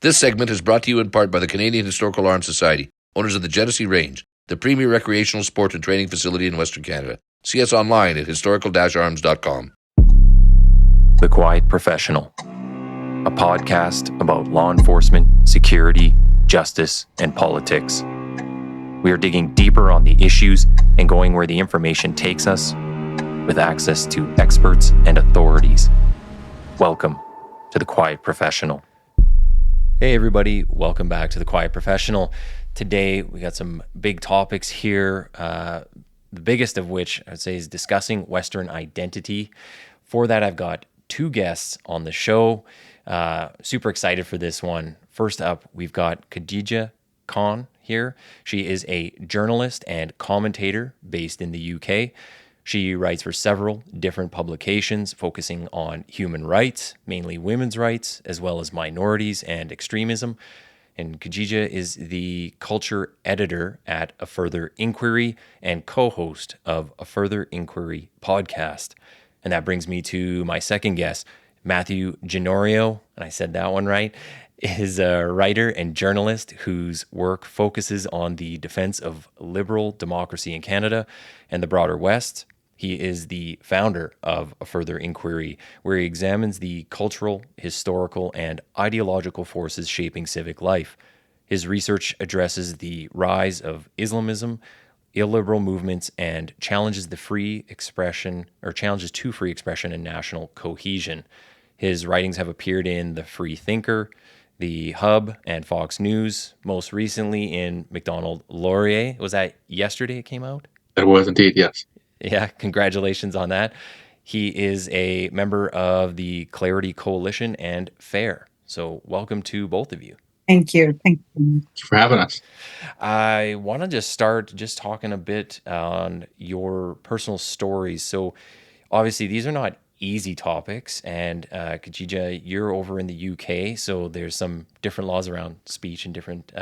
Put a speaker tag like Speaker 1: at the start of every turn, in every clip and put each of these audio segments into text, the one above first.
Speaker 1: This segment is brought to you in part by the Canadian Historical Arms Society, owners of the Genesee Range, the premier recreational sport and training facility in Western Canada. See us online at historical-arms.com.
Speaker 2: The Quiet Professional, a podcast about law enforcement, security, justice, and politics. We are digging deeper on the issues and going where the information takes us with access to experts and authorities. Welcome to The Quiet Professional. Hey everybody, welcome back to The Quiet Professional. Today we got some big topics here, the biggest of which I'd say is discussing Western identity. For that, I've got two guests on the show. Super excited for this one. First up, we've got Khadija Khan here. She is a journalist and commentator based in the UK. She writes for several different publications focusing on human rights, mainly women's rights, as well as minorities and extremism. And Khadija is the culture editor at A Further Inquiry and co-host of A Further Inquiry podcast. And that brings me to my second guest, Mathew Giagnorio, and I said that one right, is a writer and journalist whose work focuses on the defense of liberal democracy in Canada and the broader West. He is the founder of A Further Inquiry, where he examines the cultural, historical, and ideological forces shaping civic life. His research addresses the rise of Islamism, illiberal movements, and challenges to free expression and national cohesion. His writings have appeared in The Free Thinker, The Hub, and Fox News, most recently in Macdonald-Laurier. Was that yesterday it came out?
Speaker 3: It was indeed, yes.
Speaker 2: Yeah, congratulations on that. He is a member of the Clarity Coalition and FAIR. So welcome to both of you.
Speaker 4: Thank you. Thank you.
Speaker 3: Thank you for having us.
Speaker 2: I want to just start talking a bit on your personal stories. So obviously these are not easy topics, and Khadija, you're over in the UK, so there's some different laws around speech and different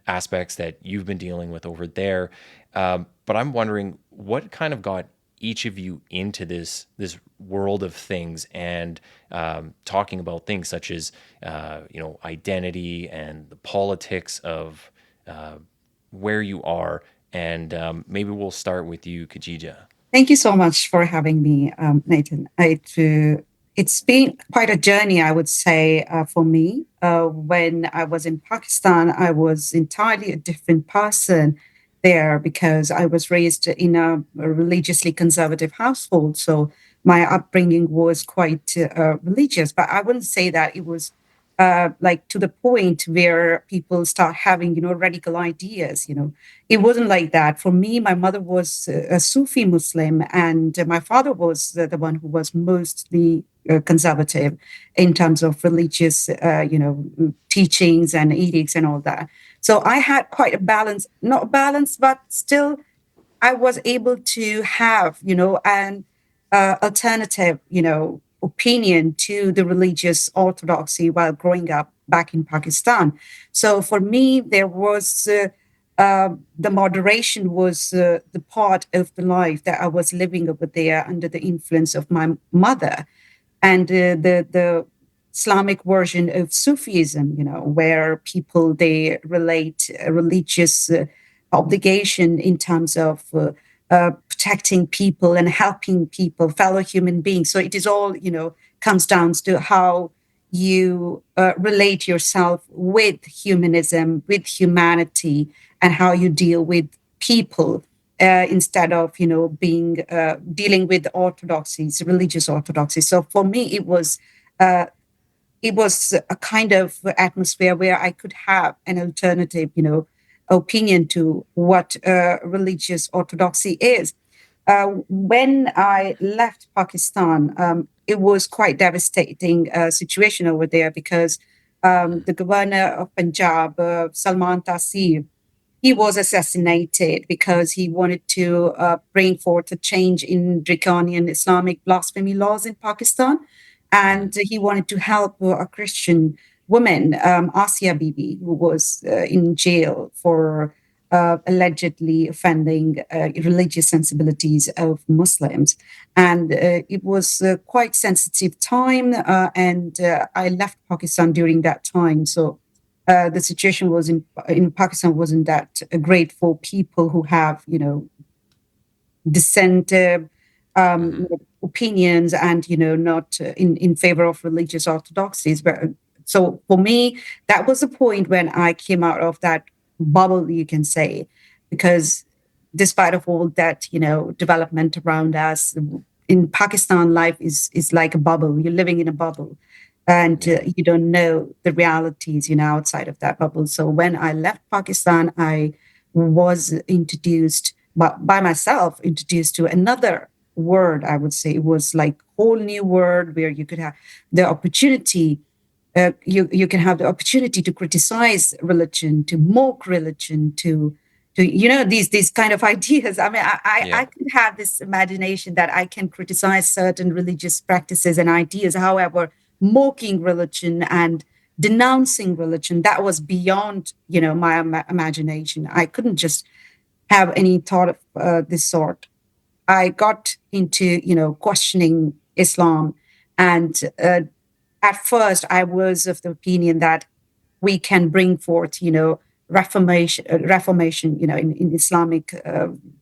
Speaker 2: aspects that you've been dealing with over there. But I'm wondering what kind of got each of you into this world of things and talking about things such as identity and the politics of where you are. And maybe we'll start with you, Khadija.
Speaker 4: Thank you so much for having me, Nathan. It's been quite a journey, I would say, for me. When I was in Pakistan, I was entirely a different person there because I was raised in a religiously conservative household. So my upbringing was quite religious, but I wouldn't say that it was like to the point where people start having, radical ideas. It wasn't like that. For me, my mother was a Sufi Muslim, and my father was the one who was mostly conservative in terms of religious, teachings and edicts and all that. So I had quite a balance, not balance, but still I was able to have, an alternative, opinion to the religious orthodoxy while growing up back in Pakistan. So for me, there was the moderation was the part of the life that I was living over there under the influence of my mother, and the Islamic version of Sufism, where people, they relate a religious obligation in terms of protecting people and helping people, fellow human beings. So it is all, comes down to how you relate yourself with humanism, with humanity, and how you deal with people instead of, dealing with orthodoxies, religious orthodoxies. So for me, it was a kind of atmosphere where I could have an alternative, opinion to what religious orthodoxy is. When I left Pakistan, it was quite devastating situation over there because the governor of Punjab, Salman Taseer, he was assassinated because he wanted to bring forth a change in draconian Islamic blasphemy laws in Pakistan. And he wanted to help a Christian woman, Asia Bibi, who was in jail for allegedly offending religious sensibilities of Muslims. And it was quite sensitive time. And I left Pakistan during that time. So the situation was in Pakistan wasn't that great for people who have, dissent opinions and, not in favor of religious orthodoxies. But so for me, that was the point when I came out of that bubble, you can say, because despite of all that, development around us in Pakistan, life is like a bubble. You're living in a bubble, and you don't know the realities, outside of that bubble. So when I left Pakistan, I was introduced by myself, introduced to another word. I would say it was like whole new word where you could have the opportunity. You can have the opportunity to criticize religion, to mock religion, to these kind of ideas. I mean, I could have this imagination that I can criticize certain religious practices and ideas. However, mocking religion and denouncing religion, that was beyond my imagination. I couldn't just have any thought of this sort. I got into questioning Islam, and at first I was of the opinion that we can bring forth reformation in Islamic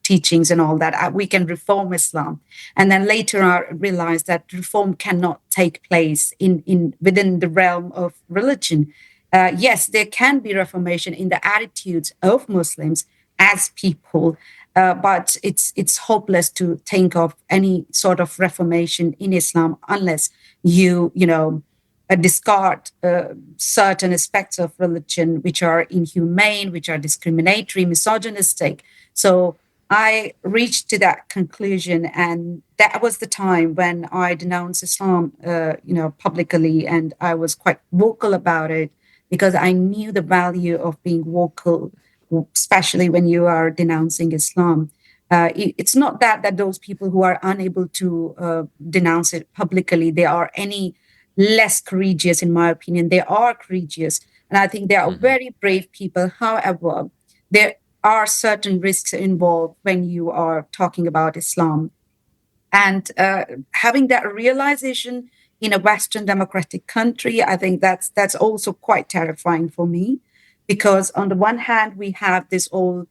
Speaker 4: teachings and all that. We can reform Islam, and then later I realized that reform cannot take place in within the realm of religion. Yes, there can be reformation in the attitudes of Muslims as people, but it's hopeless to think of any sort of reformation in Islam unless you discard certain aspects of religion which are inhumane, which are discriminatory, misogynistic. So I reached to that conclusion, and that was the time when I denounced Islam, publicly, and I was quite vocal about it because I knew the value of being vocal, especially when you are denouncing Islam. It's not that those people who are unable to denounce it publicly, they are any less courageous, in my opinion. They are courageous, and I think they are very brave people. However, there are certain risks involved when you are talking about Islam. And having that realization in a Western democratic country, I think that's also quite terrifying for me, because on the one hand, we have this old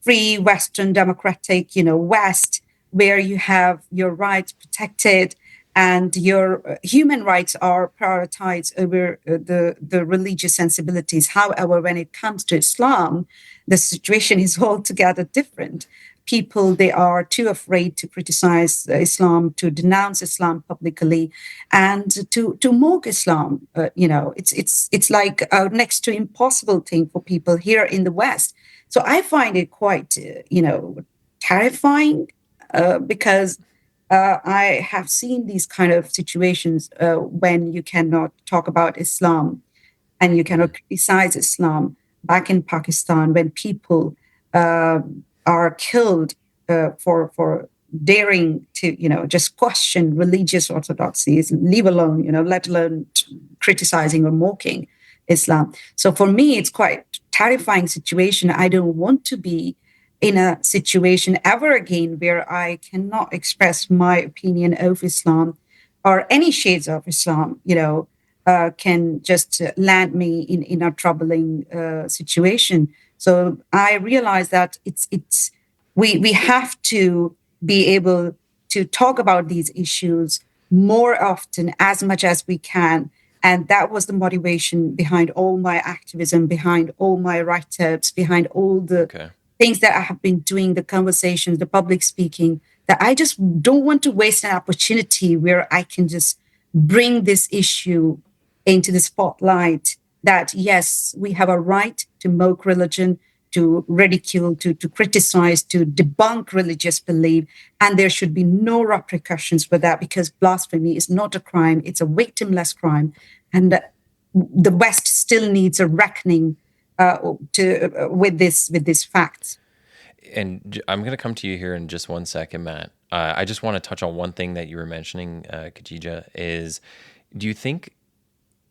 Speaker 4: free Western democratic, West, where you have your rights protected and your human rights are prioritized over the religious sensibilities. However, when it comes to Islam, the situation is altogether different. People, they are too afraid to criticize Islam, to denounce Islam publicly, and to mock Islam. It's like a next to impossible thing for people here in the West. So I find it quite, terrifying, because I have seen these kind of situations when you cannot talk about Islam and you cannot criticize Islam. Back in Pakistan, when people are killed for daring to, just question religious orthodoxies, leave alone, let alone criticizing or mocking Islam. So for me, it's quite terrifying situation. I don't want to be in a situation ever again where I cannot express my opinion of Islam or any shades of Islam, can just land me in a troubling situation. So I realize that we have to be able to talk about these issues more often, as much as we can. And that was the motivation behind all my activism, behind all my write-ups, behind all the things that I have been doing, the conversations, the public speaking, that I just don't want to waste an opportunity where I can just bring this issue into the spotlight, that yes, we have a right to mock religion, to ridicule, to criticize, to debunk religious belief. And there should be no repercussions for that, because blasphemy is not a crime. It's a victimless crime. And the West still needs a reckoning with this fact.
Speaker 2: And I'm going to come to you here in just one second, Matt. I just want to touch on one thing that you were mentioning, Khadija, is do you think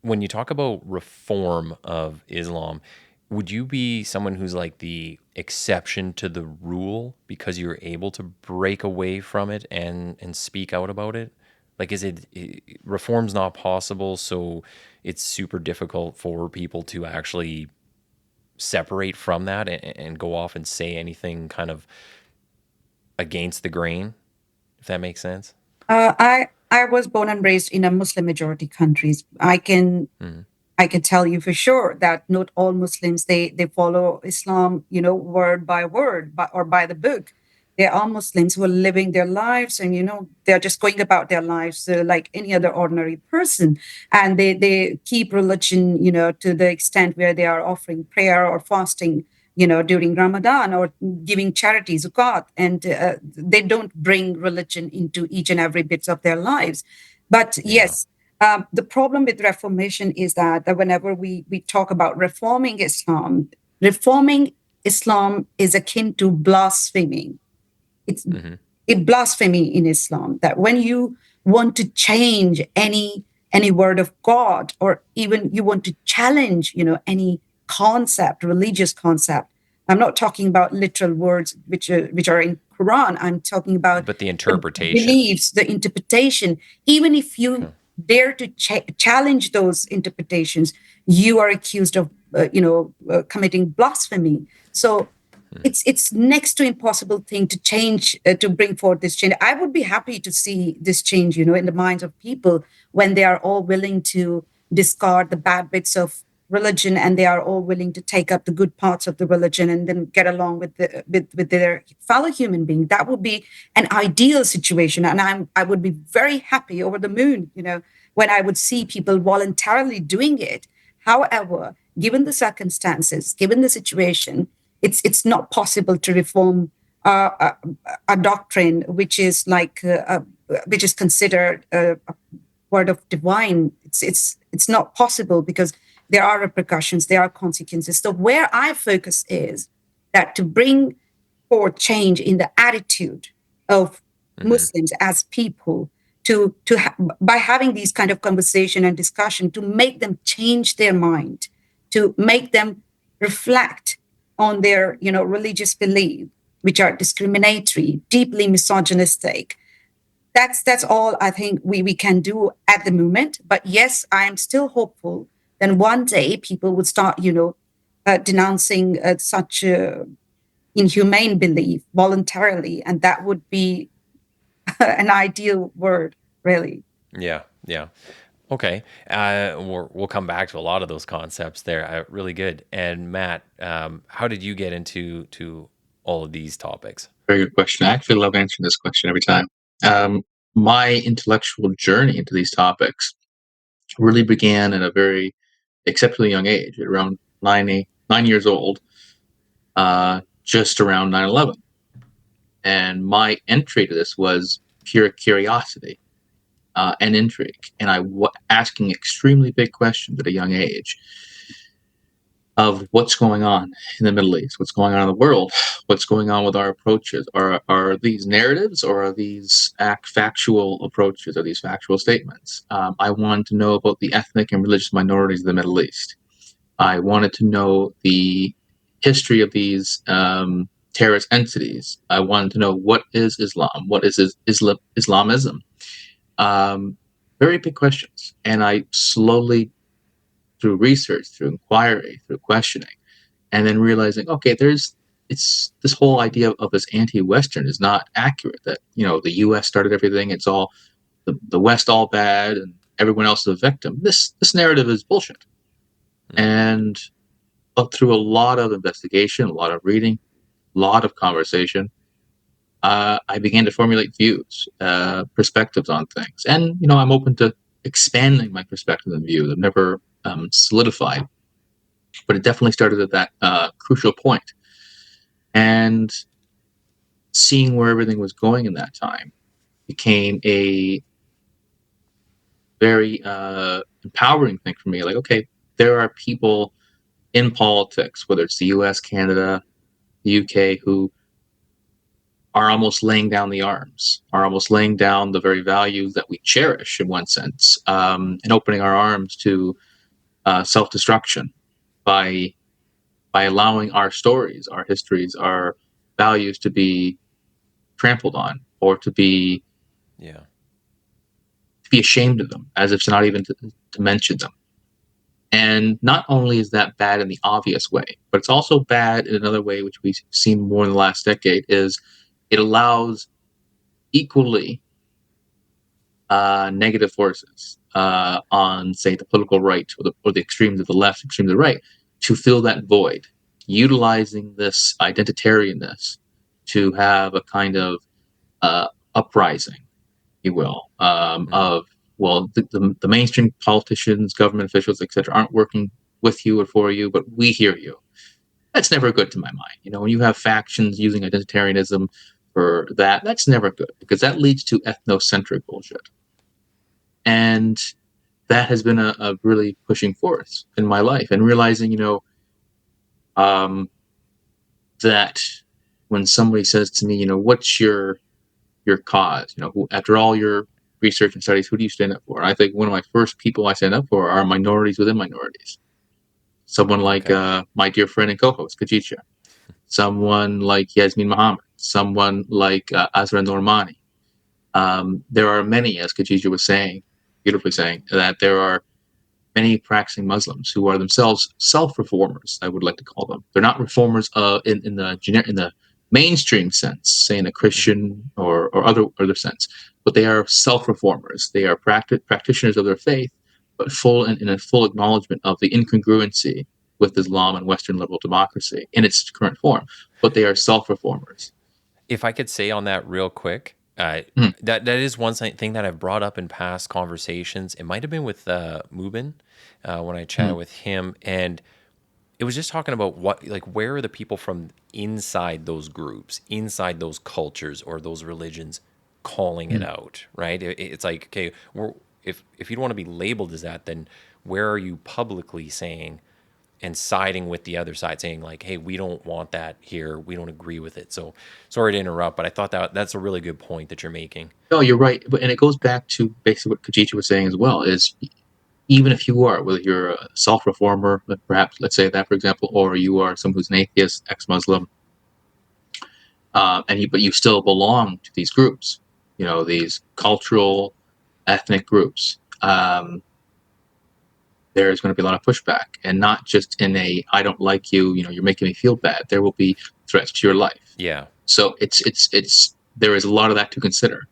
Speaker 2: when you talk about reform of Islam, would you be someone who's like the exception to the rule because you're able to break away from it and speak out about it? Like, reform's not possible, so it's super difficult for people to actually separate from that and go off and say anything kind of against the grain, if that makes sense?
Speaker 4: I was born and raised in a Muslim majority countries. I can tell you for sure that not all Muslims they follow Islam, word by word, or by the book. There are Muslims who are living their lives, and they're just going about their lives like any other ordinary person, and they keep religion, to the extent where they are offering prayer or fasting, during Ramadan, or giving charity, zakat, and they don't bring religion into each and every bits of their lives. But
Speaker 2: Yeah.
Speaker 4: yes, the problem with Reformation is that whenever we talk about reforming Islam is akin to blaspheming. It's
Speaker 2: Hmm.
Speaker 4: it blasphemy in Islam, that when you want to change any word of God, or even you want to challenge, any concept, religious concept. I'm not talking about literal words which are in Quran. I'm talking about
Speaker 2: But the
Speaker 4: the
Speaker 2: interpretation.
Speaker 4: beliefs, the interpretation. Even if you dare to challenge those interpretations, you are accused of committing blasphemy. So it's next to impossible thing to change, to bring forth this change. I would be happy to see this change, in the minds of people, when they are all willing to discard the bad bits of religion, and they are all willing to take up the good parts of the religion, and then get along with their fellow human being. That would be an ideal situation, and I would be very happy, over the moon, when I would see people voluntarily doing it. However, given the circumstances, given the situation, it's not possible to reform a doctrine which is considered a word of divine. It's not possible, because there are repercussions, there are consequences. So where I focus is that to bring forth change in the attitude of
Speaker 2: Hmm.
Speaker 4: Muslims as people, by having these kind of conversation and discussion, to make them change their mind, to make them reflect on their religious belief, which are discriminatory, deeply misogynistic. That's all I think we can do at the moment. But yes, I am still hopeful that one day people would start denouncing such inhumane belief voluntarily, and that would be an ideal word, really.
Speaker 2: Yeah. Yeah. Okay. We'll come back to a lot of those concepts there. Really good. And Matt, how did you get into all of these topics?
Speaker 3: Very good question. I actually love answering this question every time. My intellectual journey into these topics really began at a very exceptionally young age, at around 9 years old, just around 9/11. And my entry to this was pure curiosity and intrigue. And asking extremely big questions at a young age of what's going on in the Middle East, what's going on in the world, what's going on with our approaches. Are these narratives, or are these factual approaches, or these factual statements? I wanted to know about the ethnic and religious minorities of the Middle East. I wanted to know the history of these terrorist entities. I wanted to know, what is Islam? What is Islamism? Very big questions. And I slowly, through research, through inquiry, through questioning, and then realizing, okay, it's this whole idea of this anti-Western is not accurate. That the U.S. started everything. It's all the West, all bad, and everyone else is a victim. This narrative is bullshit. And through a lot of investigation, a lot of reading, a lot of conversation, I began to formulate views, perspectives on things. And I'm open to expanding my perspective and views. I've never solidified, but it definitely started at that crucial point. And seeing where everything was going in that time became a very empowering thing for me. Like, okay, there are people in politics, whether it's the US, Canada, the UK, who are almost laying down the arms, are almost laying down the very values that we cherish in one sense, and opening our arms to self-destruction by allowing our stories, our histories, our values to be trampled on, or to be
Speaker 2: Yeah.
Speaker 3: to be ashamed of them, as if not even to mention them. And not only is that bad in the obvious way, but it's also bad in another way, which we've seen more in the last decade, is it allows equally negative forces on, say, the political right or the extremes of the left, extremes of the right, to fill that void, utilizing this identitarianness to have a kind of uprising, if you will, of, well, the mainstream politicians, government officials, etc., aren't working with you or for you, but we hear you. That's never good to my mind. You know, when you have factions using identitarianism for that, that's never good, because that leads to ethnocentric bullshit. And that has been a really pushing force in my life, and realizing, that when somebody says to me, what's your cause? After all your research and studies, who do you stand up for? I think one of my first people I stand up for are minorities within minorities. Someone like my dear friend and co-host, Khadija. Someone like Yasmin Mohammed. Someone like Azra Normani. There are many, as Khadija was saying, beautifully saying, that there are many practicing Muslims who are themselves self-reformers, I would like to call them. They're not reformers in the mainstream sense, say in a Christian or other sense, but they are self-reformers. They are practitioners of their faith, but in a full acknowledgement of the incongruency with Islam and Western liberal democracy in its current form. But they are self-reformers.
Speaker 2: If I could say on that real quick, that is one thing that I've brought up in past conversations. It might have been with Mubin when I chatted with him, and it was just talking about where are the people from inside those groups, inside those cultures or those religions calling it out, right? It's like, okay, if you don't want to be labeled as that, then where are you publicly saying and siding with the other side, saying like, hey, we don't want that here, we don't agree with it? So sorry to interrupt, but I thought that's a really good point that you're making.
Speaker 3: No, you're right. And it goes back to basically what Khadija was saying as well, is even if you are, whether you're a self-reformer, perhaps, let's say that, for example, or you are someone who's an atheist, ex-Muslim, but you still belong to these groups, these cultural, ethnic groups, there's going to be a lot of pushback, and not just in I don't like you, you're making me feel bad. There will be threats to your life.
Speaker 2: Yeah.
Speaker 3: So there is a lot of that to consider,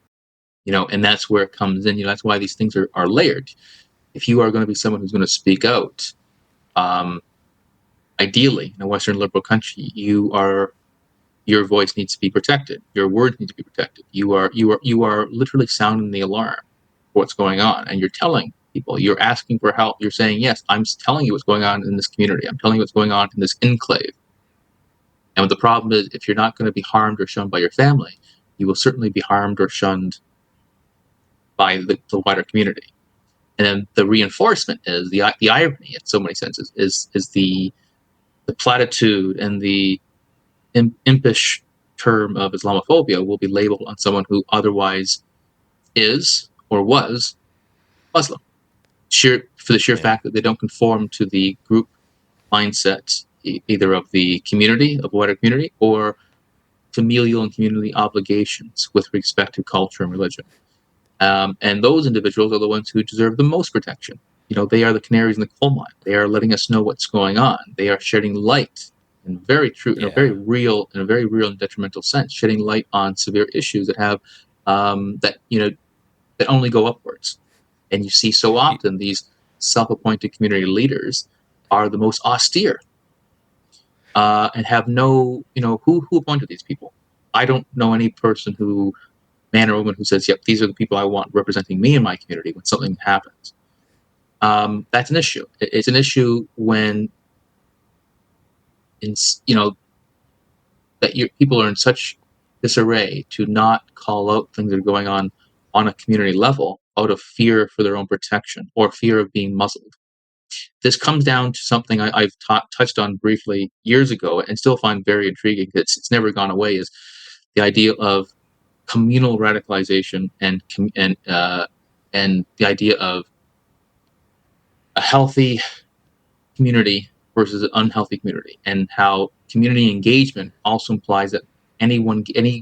Speaker 3: and that's where it comes in. That's why these things are layered. If you are going to be someone who's going to speak out, ideally in a Western liberal country, your voice needs to be protected. Your words need to be protected. You are literally sounding the alarm for what's going on, and you're telling people, you're asking for help. You're saying, yes, I'm telling you what's going on in this community. I'm telling you what's going on in this enclave. And the problem is, if you're not going to be harmed or shunned by your family, you will certainly be harmed or shunned by the wider community. And then the reinforcement is the irony, in so many senses, is the platitude and the impish term of Islamophobia will be labeled on someone who otherwise is or was Muslim, for the sheer fact that they don't conform to the group mindset, either of the community, of wider community, or familial and community obligations with respect to culture and religion. And those individuals are the ones who deserve the most protection. They are the canaries in the coal mine. They are letting us know what's going on. They are shedding light, in a very real and detrimental sense, shedding light on severe issues that have that only go upwards. And you see so often these self-appointed community leaders are the most austere and have no, who appointed these people? I don't know any person man or woman who says, yep, these are the people I want representing me in my community when something happens. That's an issue. It's an issue when, that people are in such disarray to not call out things that are going on a community level out of fear for their own protection or fear of being muzzled. This comes down to something I've touched on briefly years ago and still find very intriguing. It's never gone away, is the idea of communal radicalization and the idea of a healthy community versus an unhealthy community, and how community engagement also implies that any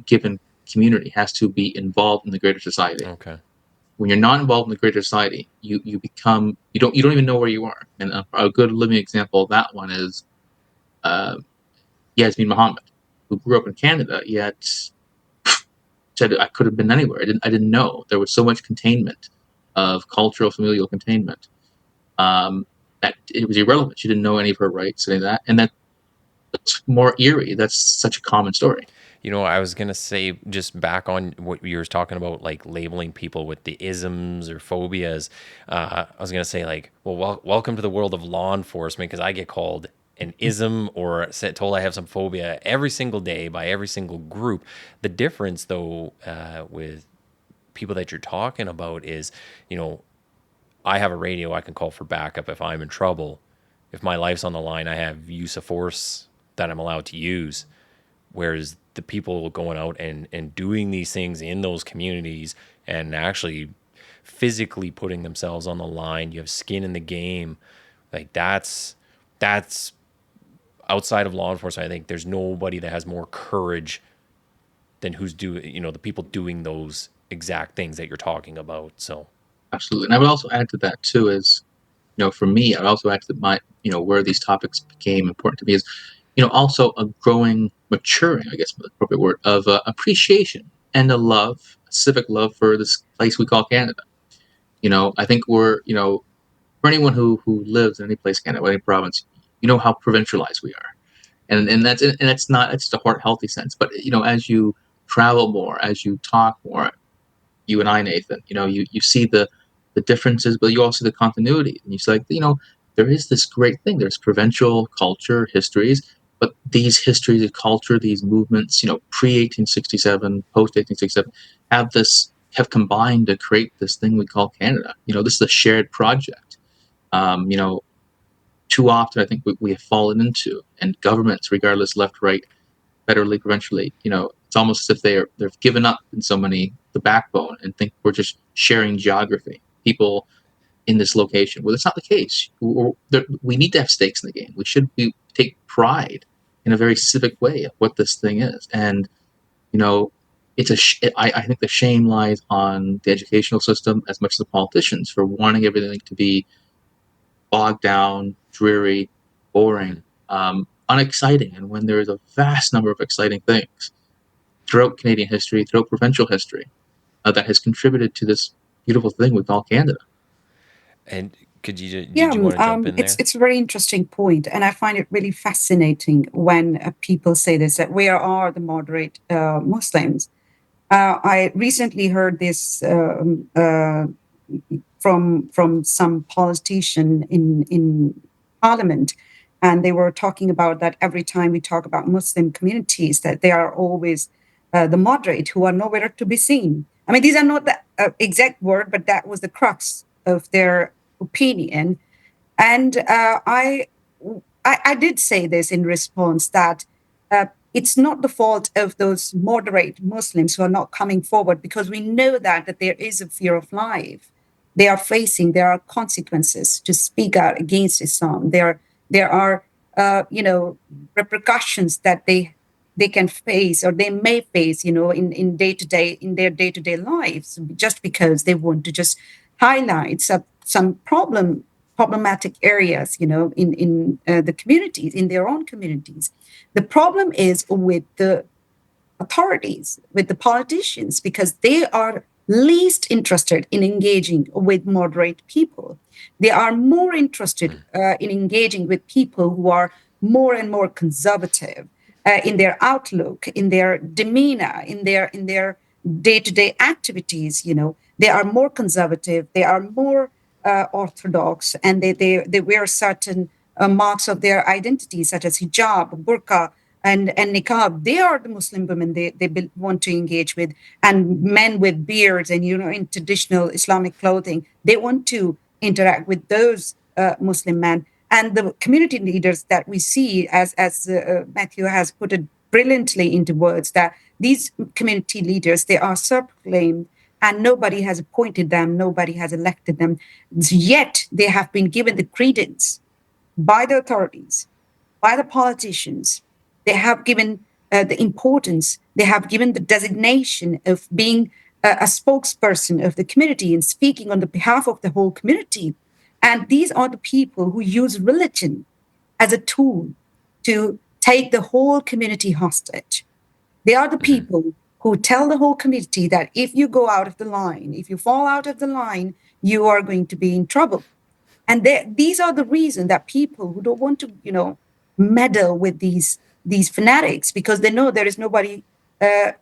Speaker 3: given community has to be involved in the greater society.
Speaker 2: Okay.
Speaker 3: when you're not involved in the greater society, you don't even know where you are. And a good living example of that one is Yasmin Mohammed, who grew up in Canada, yet said I could have been anywhere. I didn't know. There was so much containment of cultural, familial containment, that it was irrelevant. She didn't know any of her rights, any of that. And that's more eerie. That's such a common story.
Speaker 2: I was going to say, just back on what you were talking about, like labeling people with the isms or phobias. I was going to say, like, well, welcome to the world of law enforcement, because I get called an ism or told I have some phobia every single day by every single group. The difference, though, with people that you're talking about is, I have a radio I can call for backup if I'm in trouble. If my life's on the line, I have use of force that I'm allowed to use. Whereas the people going out and doing these things in those communities and actually physically putting themselves on the line, you have skin in the game. Like that's outside of law enforcement. I think there's nobody that has more courage than who's doing, the people doing those exact things that you're talking about. So
Speaker 3: absolutely. And I would also add to that too is, for me, I would also add to my, where these topics became important to me is, also a growing, maturing, I guess the appropriate word, of appreciation and a love, a civic love for this place we call Canada. I think we're, for anyone who lives in any place, Canada, any province, how provincialized we are. And that's not, it's a healthy sense. But, as you travel more, as you talk more, you and I, Nathan, you see the differences, but you also see the continuity. And you see, like, there is this great thing. There's provincial culture, histories, but these histories of culture, these movements, pre-1867, post-1867, have combined to create this thing we call Canada. This is a shared project. Too often, I think we have fallen into, and governments, regardless, left, right, federally, provincially, it's almost as if they've given up in so many the backbone and think we're just sharing geography, people in this location. Well, that's not the case. We need to have stakes in the game. We should take pride in a very civic way of what this thing is. And, I think the shame lies on the educational system as much as the politicians for wanting everything to be bogged down, dreary, boring, unexciting. And when there is a vast number of exciting things throughout Canadian history, throughout provincial history, that has contributed to this beautiful thing we call Canada.
Speaker 2: And did you
Speaker 4: Yeah,
Speaker 2: want to jump in there?
Speaker 4: it's a very interesting point, and I find it really fascinating when people say this, that where are the moderate Muslims? I recently heard this from some politician in Parliament, and they were talking about that every time we talk about Muslim communities, that they are always the moderate who are nowhere to be seen. I mean, these are not the exact word, but that was the crux of their opinion. And I did say this in response that it's not the fault of those moderate Muslims who are not coming forward, because we know that there is a fear of life. There are consequences to speak out against Islam. There are repercussions that they can face, or they may face, in their day-to-day lives, just because they want to just highlight some problematic areas, in the communities, in their own communities. The problem is with the authorities, with the politicians, because they are least interested in engaging with moderate people. They are more interested in engaging with people who are more and more conservative in their outlook, in their demeanor, in their day-to-day activities. They are more conservative. They are more orthodox, and they wear certain marks of their identity, such as hijab, burqa, and niqab. They are the Muslim women they want to engage with, and men with beards and in traditional Islamic clothing. They want to interact with those Muslim men, and the community leaders that we see, as Mathew has put it brilliantly into words, that these community leaders, they are self-proclaimed, and nobody has appointed them, nobody has elected them, yet they have been given the credence by the authorities, by the politicians. They have given the importance, they have given the designation of being a spokesperson of the community and speaking on the behalf of the whole community. And these are the people who use religion as a tool to take the whole community hostage. They are the
Speaker 1: Mm-hmm.
Speaker 4: people who tell the whole community that if you go out of the line, if you fall out of the line, you are going to be in trouble. And these are the reason that people who don't want to, meddle with these fanatics, because they know there is nobody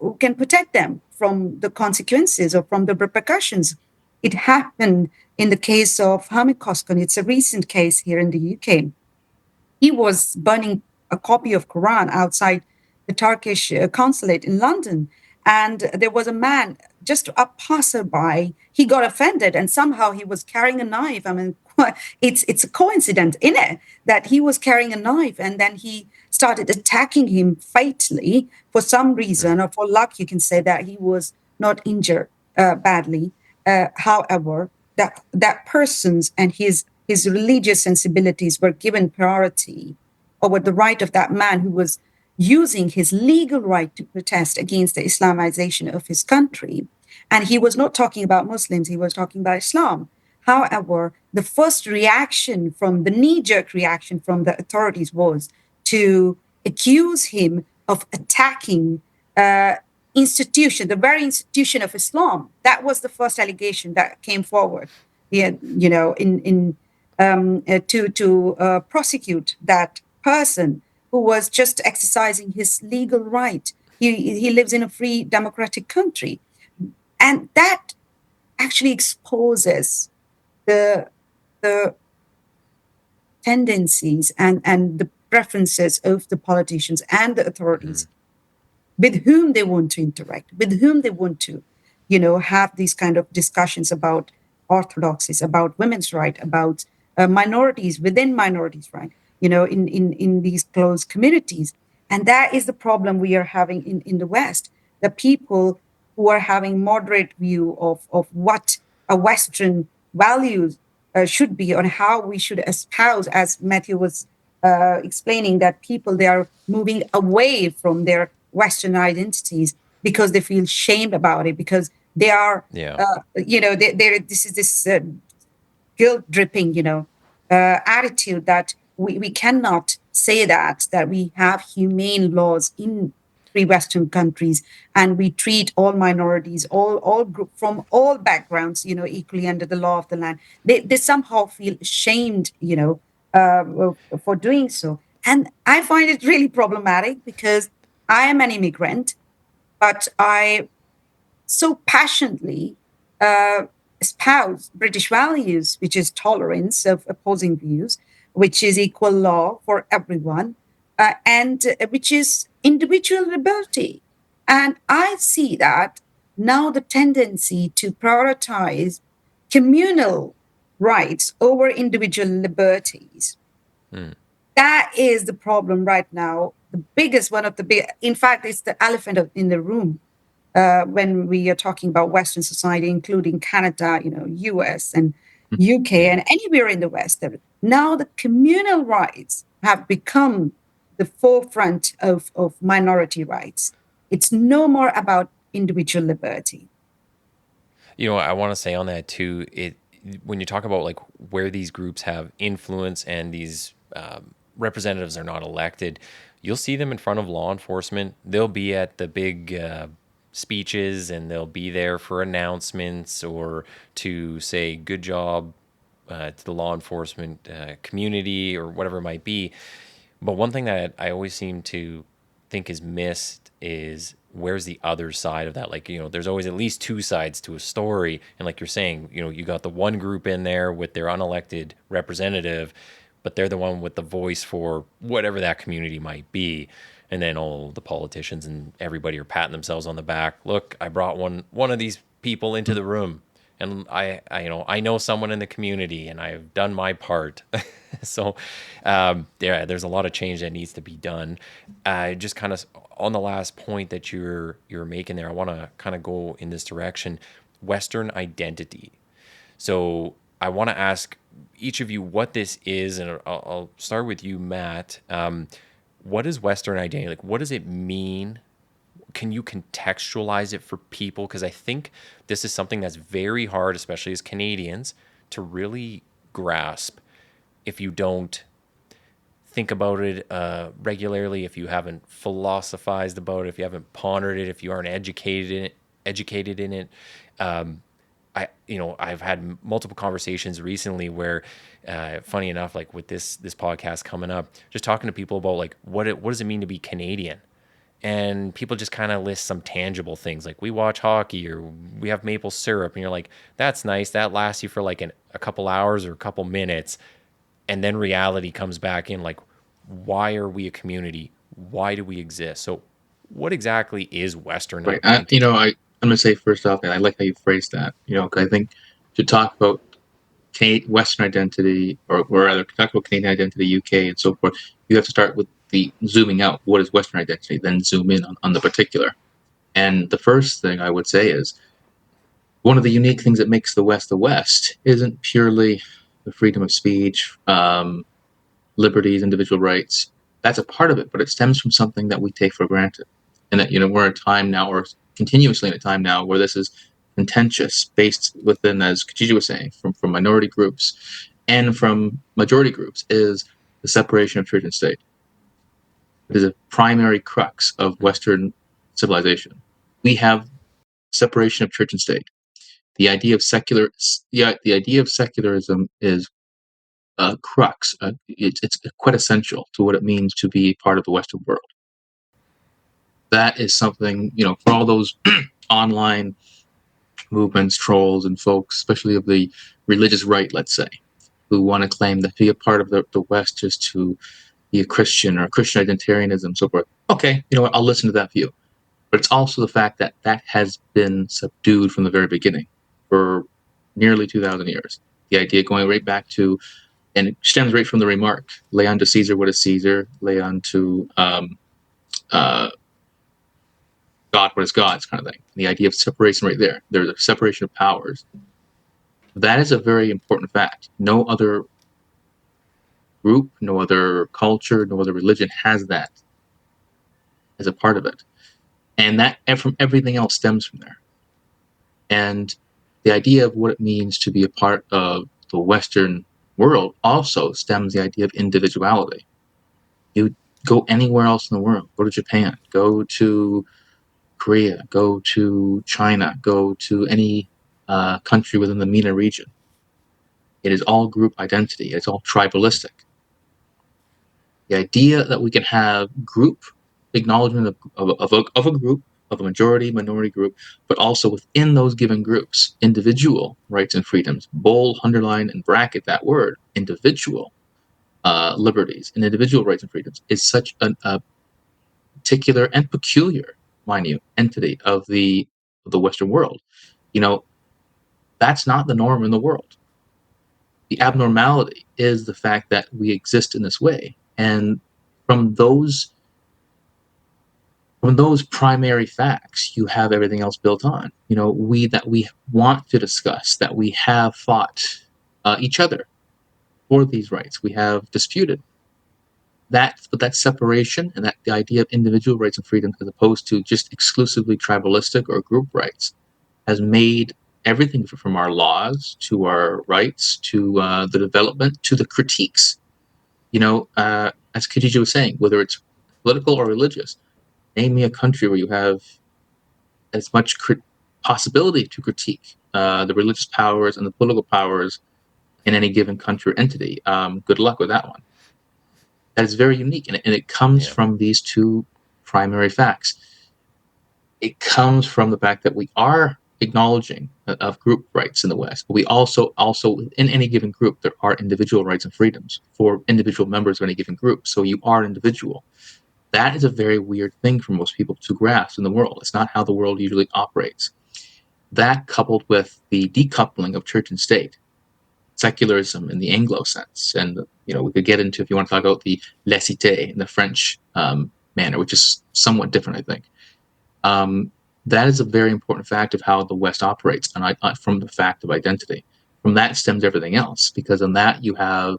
Speaker 4: who can protect them from the consequences or from the repercussions. It happened in the case of Hamid Koskon. It's a recent case here in the UK. He was burning a copy of Quran outside the Turkish consulate in London. And there was a man, just a passerby, he got offended and somehow he was carrying a knife. I mean, it's a coincidence in it that he was carrying a knife and then he started attacking him fatally for some reason, or for luck, you can say that he was not injured badly. However, that person's and his religious sensibilities were given priority over the right of that man who was using his legal right to protest against the Islamization of his country. And he was not talking about Muslims, he was talking about Islam. However, the first reaction from the knee jerk reaction from the authorities was to accuse him of attacking institution, the very institution of Islam. That was the first allegation that came forward. Yeah, to prosecute that person who was just exercising his legal right. He lives in a free democratic country, and that actually exposes the tendencies and the preferences of the politicians and the authorities with whom they want to interact, with whom they want to, have these kind of discussions about orthodoxies, about women's right, about minorities within minorities' right, in these closed communities. And that is the problem we are having in the West. The people who are having moderate view of what a Western values should be, on how we should espouse, as Mathew was explaining, that people, they are moving away from their Western identities because they feel shamed about it, because they are, this is this guilt dripping, attitude that we cannot say that we have humane laws in free Western countries and we treat all minorities, all group from all backgrounds, equally under the law of the land. They somehow feel ashamed, for doing so. And I find it really problematic because I am an immigrant, but I so passionately espouse British values, which is tolerance of opposing views, which is equal law for everyone, and which is individual liberty. And I see that now the tendency to prioritize communal rights over individual liberties. That is the problem right now. The biggest one of the big, in fact, it's the elephant in the room when we are talking about Western society, including Canada, US and UK and anywhere in the West. Now the communal rights have become the forefront of minority rights. It's no more about individual liberty.
Speaker 2: I want to say on that too, when you talk about like where these groups have influence and these representatives are not elected, you'll see them in front of law enforcement. They'll be at the big speeches and they'll be there for announcements or to say good job to the law enforcement community or whatever it might be. But one thing that I always seem to think is missed is where's the other side of that? Like, there's always at least two sides to a story. And like you're saying, you got the one group in there with their unelected representative, but they're the one with the voice for whatever that community might be. And then all the politicians and everybody are patting themselves on the back. Look, I brought one of these people into the room, and I know someone in the community, and I've done my part. So, there's a lot of change that needs to be done. Just kind of on the last point that you're making there, I want to kind of go in this direction, Western identity. So I want to ask each of you what this is, and I'll start with you, Matt. What is Western identity? Like, what does it mean? can you contextualize it for people? Because I think this is something that's very hard, especially as Canadians, to really grasp if you don't think about it regularly, if you haven't philosophized about it, if you haven't pondered it, if you aren't educated in it. I've had multiple conversations recently where, funny enough, like with this podcast coming up, just talking to people about like what does it mean to be Canadian, and people just kind of list some tangible things like we watch hockey or we have maple syrup, and you're like, that's nice, that lasts you for like a couple hours or a couple minutes, and then reality comes back in, like, why are we a community? Why do we exist? So what exactly is Western
Speaker 3: Right.
Speaker 2: identity?
Speaker 3: I'm going to say first off, and I like how you phrased that, because I think to talk about Western identity, or rather talk about Canadian identity, UK, and so forth, you have to start with the zooming out. What is Western identity? Then zoom in on the particular. And the first thing I would say is one of the unique things that makes the West isn't purely the freedom of speech, liberties, individual rights. That's a part of it, but it stems from something that we take for granted. And that, we're in a time now, or continuously in a time now, where this is contentious, based within, as Khadija was saying, from minority groups and from majority groups, is the separation of church and state. It is a primary crux of Western civilization. We have separation of church and state. The idea of secularism is a crux. It's quite essential to what it means to be part of the Western world. That is something, for all those online movements, trolls, and folks, especially of the religious right, let's say, who want to claim that to be a part of the West is to be a Christian or Christian identitarianism, so forth. Okay, you know what? I'll listen to that view. But it's also the fact that that has been subdued from the very beginning for nearly 2,000 years. The idea going right back to, and it stems right from the remark, lay unto Caesar what is Caesar, lay unto God what is God's, kind of thing. The idea of separation right there. There's a separation of powers. That is a very important fact. No other group, no other culture, no other religion has that as a part of it. And that from everything else stems from there. And the idea of what it means to be a part of the Western world also stems the idea of individuality. You go anywhere else in the world, go to Japan, go to Korea, go to China, go to any country within the MENA region. It is all group identity. It's all tribalistic. The idea that we can have group acknowledgement of a group, of a majority, minority group, but also within those given groups, individual rights and freedoms, bold, underline, and bracket that word, individual liberties and individual rights and freedoms, is such a particular and peculiar, mind you, entity of the Western world. That's not the norm in the world. The abnormality is the fact that we exist in this way. And from those primary facts, you have everything else built on. We want to discuss, that we have fought each other for these rights. We have disputed that, but that separation and that the idea of individual rights and freedom, as opposed to just exclusively tribalistic or group rights, has made everything from our laws to our rights to the development to the critiques. As Khadija was saying, whether it's political or religious, name me a country where you have as much possibility to critique the religious powers and the political powers in any given country or entity. Good luck with that one. That is very unique, and it comes from these two primary facts. It comes from the fact that we are acknowledging of group rights in the West, but we also in any given group, there are individual rights and freedoms for individual members of any given group. So you are an individual. That is a very weird thing for most people to grasp in the world. It's not how the world usually operates. That, coupled with the decoupling of church and state, secularism in the Anglo sense, and we could get into, if you want to talk about the laicité in the French manner, which is somewhat different, I think. That is a very important fact of how the West operates, and from the fact of identity. From that stems everything else, because in that you have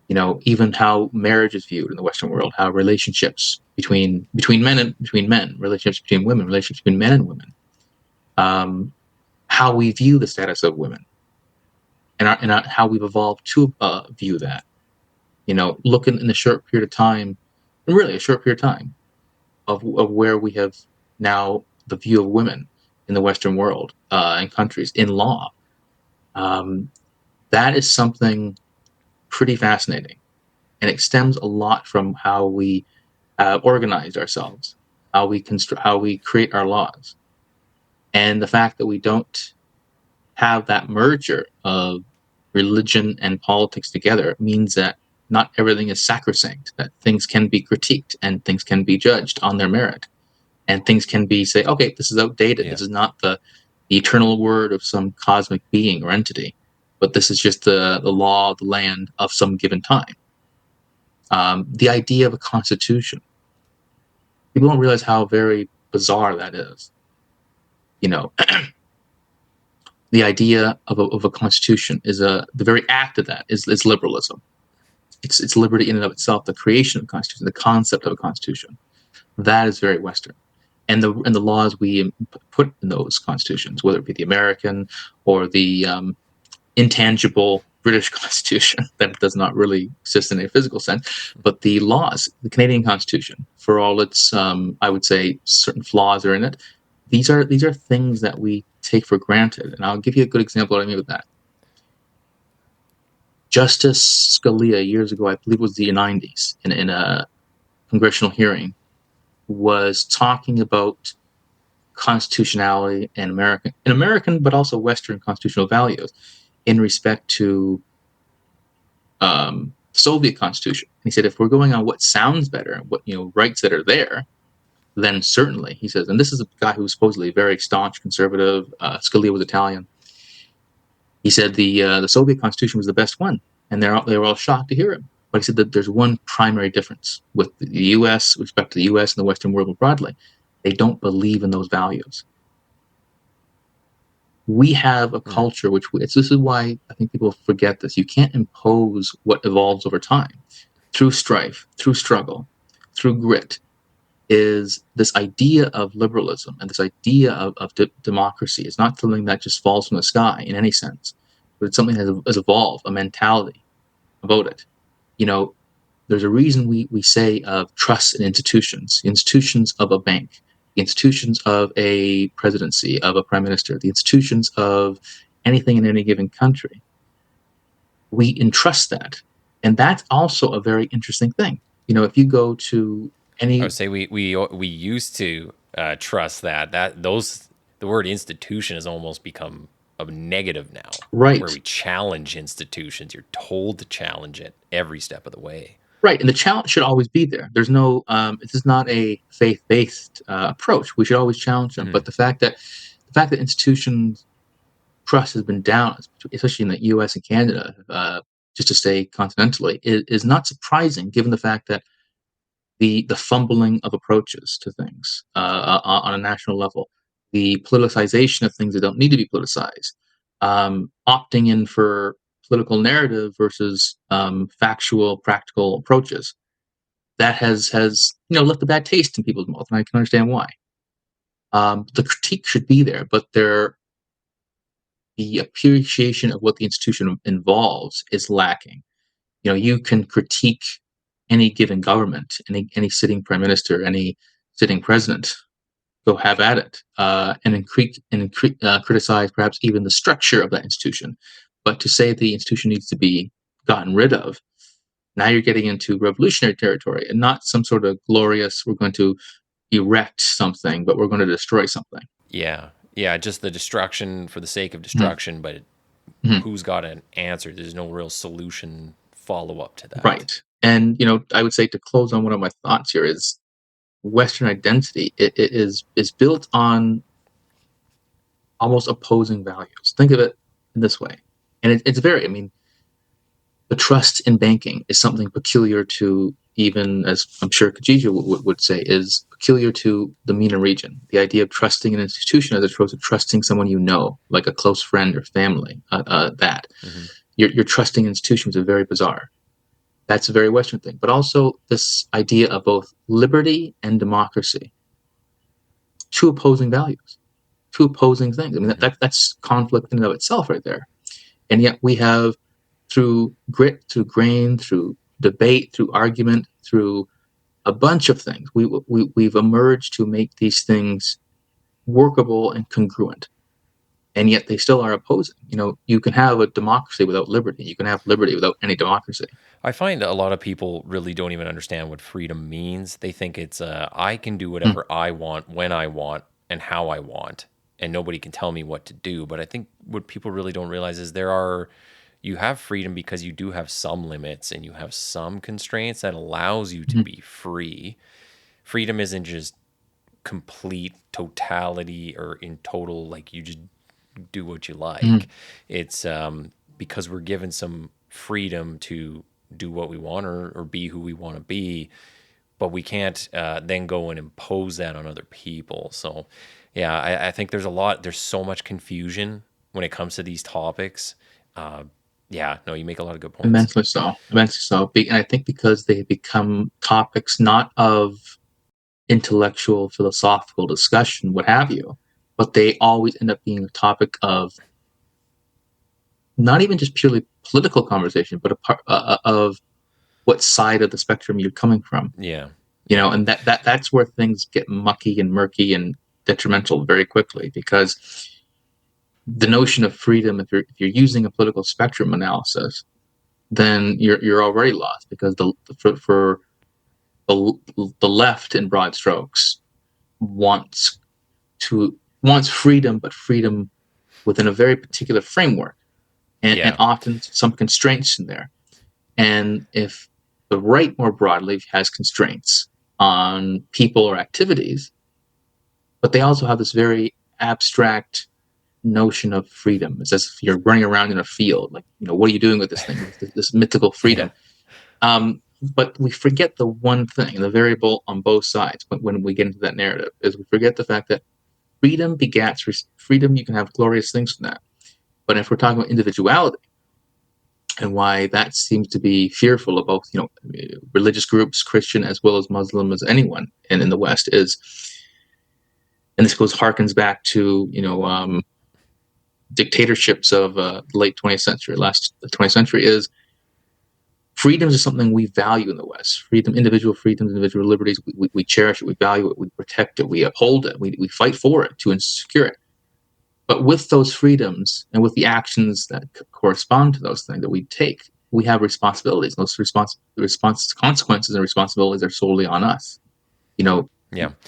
Speaker 3: Even how marriage is viewed in the Western world, how relationships between men, relationships between women, relationships between men and women, how we view the status of women, and how we've evolved to view that. Looking in the short period of time, and really a short period of time, of where we have now the view of women in the Western world and countries in law. That is something pretty fascinating, and it stems a lot from how we organized ourselves, how we create our laws, and the fact that we don't have that merger of religion and politics together means that not everything is sacrosanct, that things can be critiqued and things can be judged on their merit, and things can be say, okay, this is outdated. Yeah. This is not the eternal word of some cosmic being or entity, but this is just the law of the land of some given time. The idea of a constitution, people don't realize how very bizarre that is. The idea of a constitution is the very act of that is liberalism. It's liberty in and of itself, the creation of a constitution, the concept of a constitution. That is very Western. And the laws we put in those constitutions, whether it be the American or the intangible British Constitution that does not really exist in a physical sense, but the laws, the Canadian Constitution, for all its, I would say, certain flaws are in it. These are things that we take for granted, and I'll give you a good example of what I mean with that. Justice Scalia, years ago, I believe it was the 90s, in a congressional hearing, was talking about constitutionality and American, but also Western constitutional values in respect to Soviet Constitution. And he said, if we're going on what sounds better, what rights that are there, then certainly, he says, and this is a guy who was supposedly very staunch conservative. Scalia was Italian. He said the Soviet Constitution was the best one, and they were all shocked to hear him. But he said that there's one primary difference with the U.S., with respect to the U.S. and the Western world more broadly. They don't believe in those values. We have a culture this is why I think people forget this. You can't impose what evolves over time through strife, through struggle, through grit. Is this idea of liberalism and this idea of democracy is not something that just falls from the sky in any sense, but it's something that has evolved, a mentality about it. There's a reason we say of trust in institutions of a bank, the institutions of a presidency, of a prime minister, the institutions of anything in any given country. We entrust that. And that's also a very interesting thing. If you go to I
Speaker 2: would say we used to trust that the word institution has almost become a negative now,
Speaker 3: right?
Speaker 2: Where we challenge institutions. You're told to challenge it every step of the way,
Speaker 3: right? And the challenge should always be there. There's no this is not a faith-based approach. We should always challenge them. Mm-hmm. But the fact that institutions trust has been down, especially in the U.S. and Canada, just to say continentally, is not surprising given the fact that the fumbling of approaches to things on a national level, the politicization of things that don't need to be politicized, opting in for political narrative versus factual, practical approaches, that has left a bad taste in people's mouth, and I can understand why. The critique should be there, but the appreciation of what the institution involves is lacking. You can critique any given government, any sitting prime minister, any sitting president, go have at it, and criticize perhaps even the structure of that institution. But to say the institution needs to be gotten rid of, now you're getting into revolutionary territory, and not some sort of glorious, we're going to erect something, but we're going to destroy something.
Speaker 2: Yeah, just the destruction for the sake of destruction, but who's got an answer? There's no real solution follow-up to that.
Speaker 3: Right. And, I would say, to close on one of my thoughts here, is Western identity is built on almost opposing values. Think of it in this way. And it's very, the trust in banking is something peculiar to, even as I'm sure Khadija would say, is peculiar to the MENA region. The idea of trusting an institution as opposed to trusting someone like a close friend or family, You're trusting institutions are very bizarre. That's a very Western thing. But also this idea of both liberty and democracy, two opposing values, two opposing things. I mean, that's conflict in and of itself right there. And yet we have, through grit, through grain, through debate, through argument, through a bunch of things, we've emerged to make these things workable and congruent. And yet they still are opposing. You can have a democracy without liberty. You can have liberty without any democracy.
Speaker 2: I find a lot of people really don't even understand what freedom means. They think it's I can do whatever I want, when I want, and how I want, and nobody can tell me what to do. But I think what people really don't realize is you have freedom because you do have some limits and you have some constraints that allows you to be free. Freedom isn't just complete totality or in total, like you just do what you like. It's because we're given some freedom to do what we want or be who we want to be, but we can't then go and impose that on other people. So yeah, I think there's so much confusion when it comes to these topics. Yeah, no, you make a lot of good points.
Speaker 3: Immensely so. And I think because they become topics not of intellectual, philosophical discussion, what have you, but they always end up being a topic of not even just purely political conversation, but a part of what side of the spectrum you're coming from.
Speaker 2: Yeah.
Speaker 3: And that's where things get mucky and murky and detrimental very quickly, because the notion of freedom, if you're using a political spectrum analysis, then you're already lost, because for the left, in broad strokes, wants freedom, but freedom within a very particular framework, and often some constraints in there. And if the right more broadly has constraints on people or activities, but they also have this very abstract notion of freedom. It's as if you're running around in a field, like, what are you doing with this thing, this mythical freedom? But we forget the one thing, the variable on both sides when we get into that narrative, is we forget the fact that freedom begets freedom. You can have glorious things from that. But if we're talking about individuality, and why that seems to be fearful of both, religious groups, Christian as well as Muslim, as anyone in the West, is, and this harkens back to, dictatorships of the late 20th century, last 20th century, is freedom is something we value in the West. Freedom, individual freedoms, individual liberties, we cherish it, we value it, we protect it, we uphold it, we fight for it to secure it. But with those freedoms and with the actions that correspond to those things that we take, we have responsibilities. Those consequences and responsibilities are solely on us.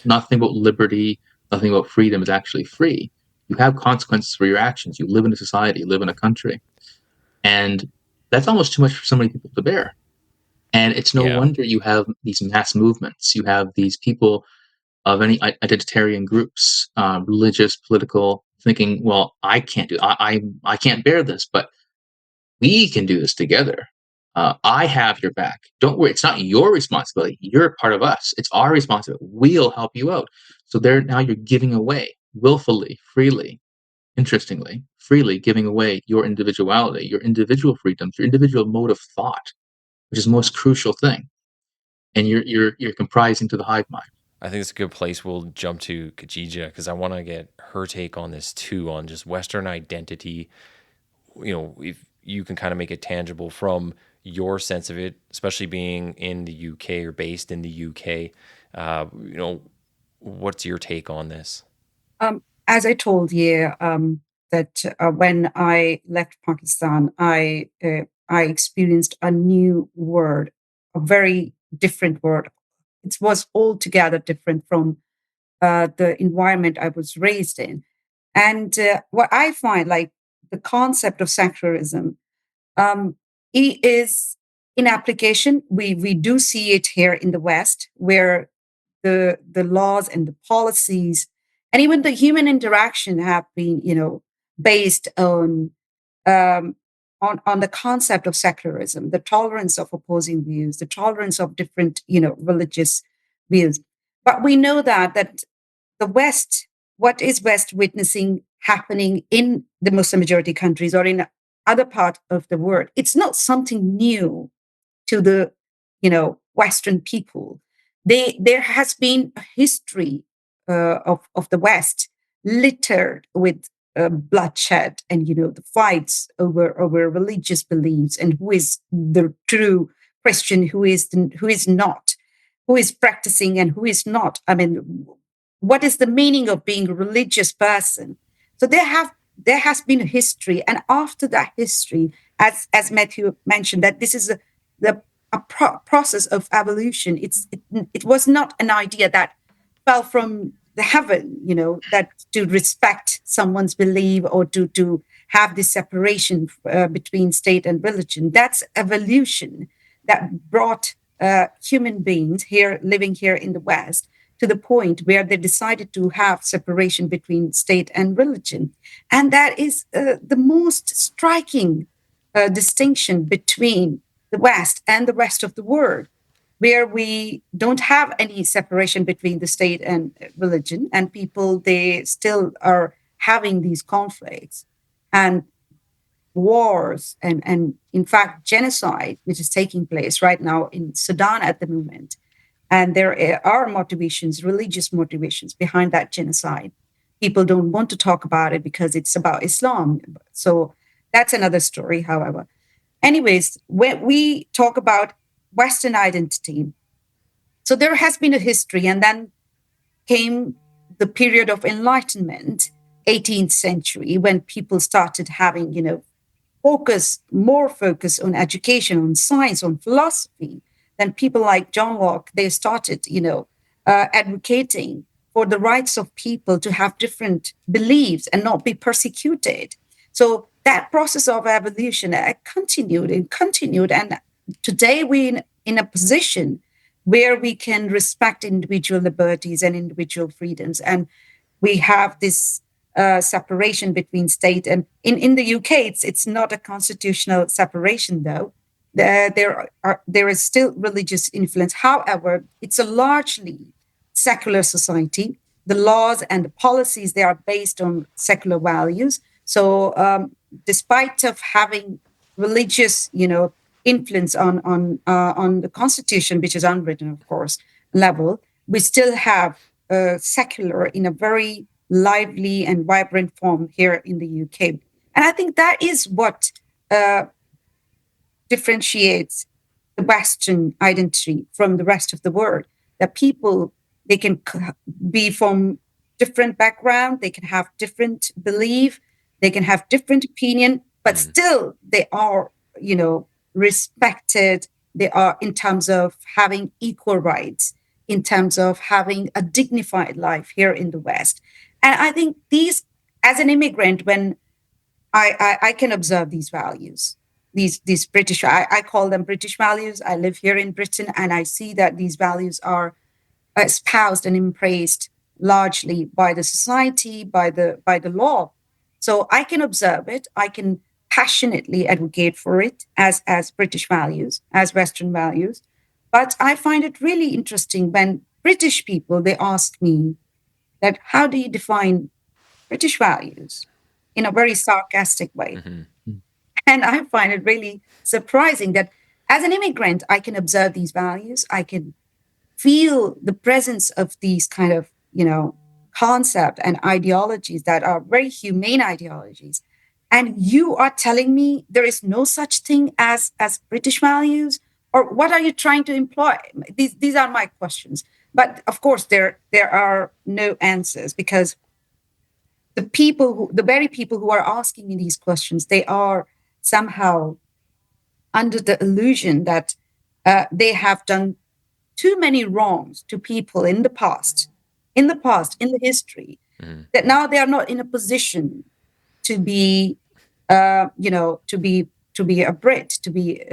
Speaker 3: Nothing about liberty, nothing about freedom is actually free. You have consequences for your actions. You live in a society, you live in a country. And that's almost too much for so many people to bear. And it's no wonder you have these mass movements. You have these people of any identitarian groups, religious, political, thinking, well, I can't bear this, but we can do this together. I have your back. Don't worry. It's not your responsibility. You're a part of us. It's our responsibility. We'll help you out. So now you're giving away willfully, freely, interestingly, freely giving away your individuality, your individual freedoms, your individual mode of thought, which is the most crucial thing. And you're comprising to the hive mind.
Speaker 2: I think it's a good place. We'll jump to Khadija, because I want to get her take on this too, on just Western identity. If you can kind of make it tangible from your sense of it, especially being in the UK or based in the UK. What's your take on this?
Speaker 4: As I told you, that when I left Pakistan, I experienced a new word, a very different word. It was altogether different from the environment I was raised in. And what I find, like the concept of secularism, it is in application. We do see it here in the West, where the laws and the policies and even the human interaction have been, based on the concept of secularism, the tolerance of opposing views, the tolerance of different, religious views. But we know that the West, what is West witnessing happening in the Muslim majority countries or in other part of the world, it's not something new to the, Western people. There has been a history of the West littered with bloodshed and, the fights over religious beliefs and who is the true Christian, who is not, who is practicing and who is not. I mean, what is the meaning of being a religious person? So there has been a history, and after that history, as Mathew mentioned, that this is a process of evolution. It was not an idea that fell from the heaven, that to respect someone's belief or to have this separation between state and religion. That's evolution that brought human beings here living here in the West to the point where they decided to have separation between state and religion. And that is the most striking distinction between the West and the rest of the world, where we don't have any separation between the state and religion, and people, they still are having these conflicts and wars and in fact genocide, which is taking place right now in Sudan at the moment. And there are motivations, religious motivations behind that genocide. People don't want to talk about it because it's about Islam. So that's another story, however. Anyways, when we talk about Western identity, so there has been a history, and then came the period of Enlightenment, 18th century, when people started having, more focus on education, on science, on philosophy. Then people like John Locke, they started, advocating for the rights of people to have different beliefs and not be persecuted. So that process of evolution continued and continued. And today we're in a position where we can respect individual liberties and individual freedoms. And we have this separation between state and in the UK, it's not a constitutional separation, though. There is still religious influence. However, it's a largely secular society. The laws and the policies, they are based on secular values. So despite of having religious, influence on the constitution, which is unwritten, of course, level, we still have secular in a very lively and vibrant form here in the UK. And I think that is what differentiates the Western identity from the rest of the world. That people, they can be from different background, they can have different belief, they can have different opinion, but still they are, respected. They are in terms of having equal rights, in terms of having a dignified life here in the West. And I think these, as an immigrant, when I can observe these values, these British, I call them British values. I live here in Britain, and I see that these values are espoused and embraced largely by the society, by the law. So I can observe it. I can passionately advocate for it as British values, as Western values. But I find it really interesting when British people, they ask me that, how do you define British values, in a very sarcastic way? Mm-hmm. And I find it really surprising that as an immigrant, I can observe these values. I can feel the presence of these kind of, concept and ideologies that are very humane ideologies. And you are telling me there is no such thing as British values? Or what are you trying to imply? These are my questions. But of course, there are no answers, because the very people who are asking me these questions, they are somehow under the illusion that they have done too many wrongs to people in the past, in the history, that now they are not in a position to be, to be a Brit, to be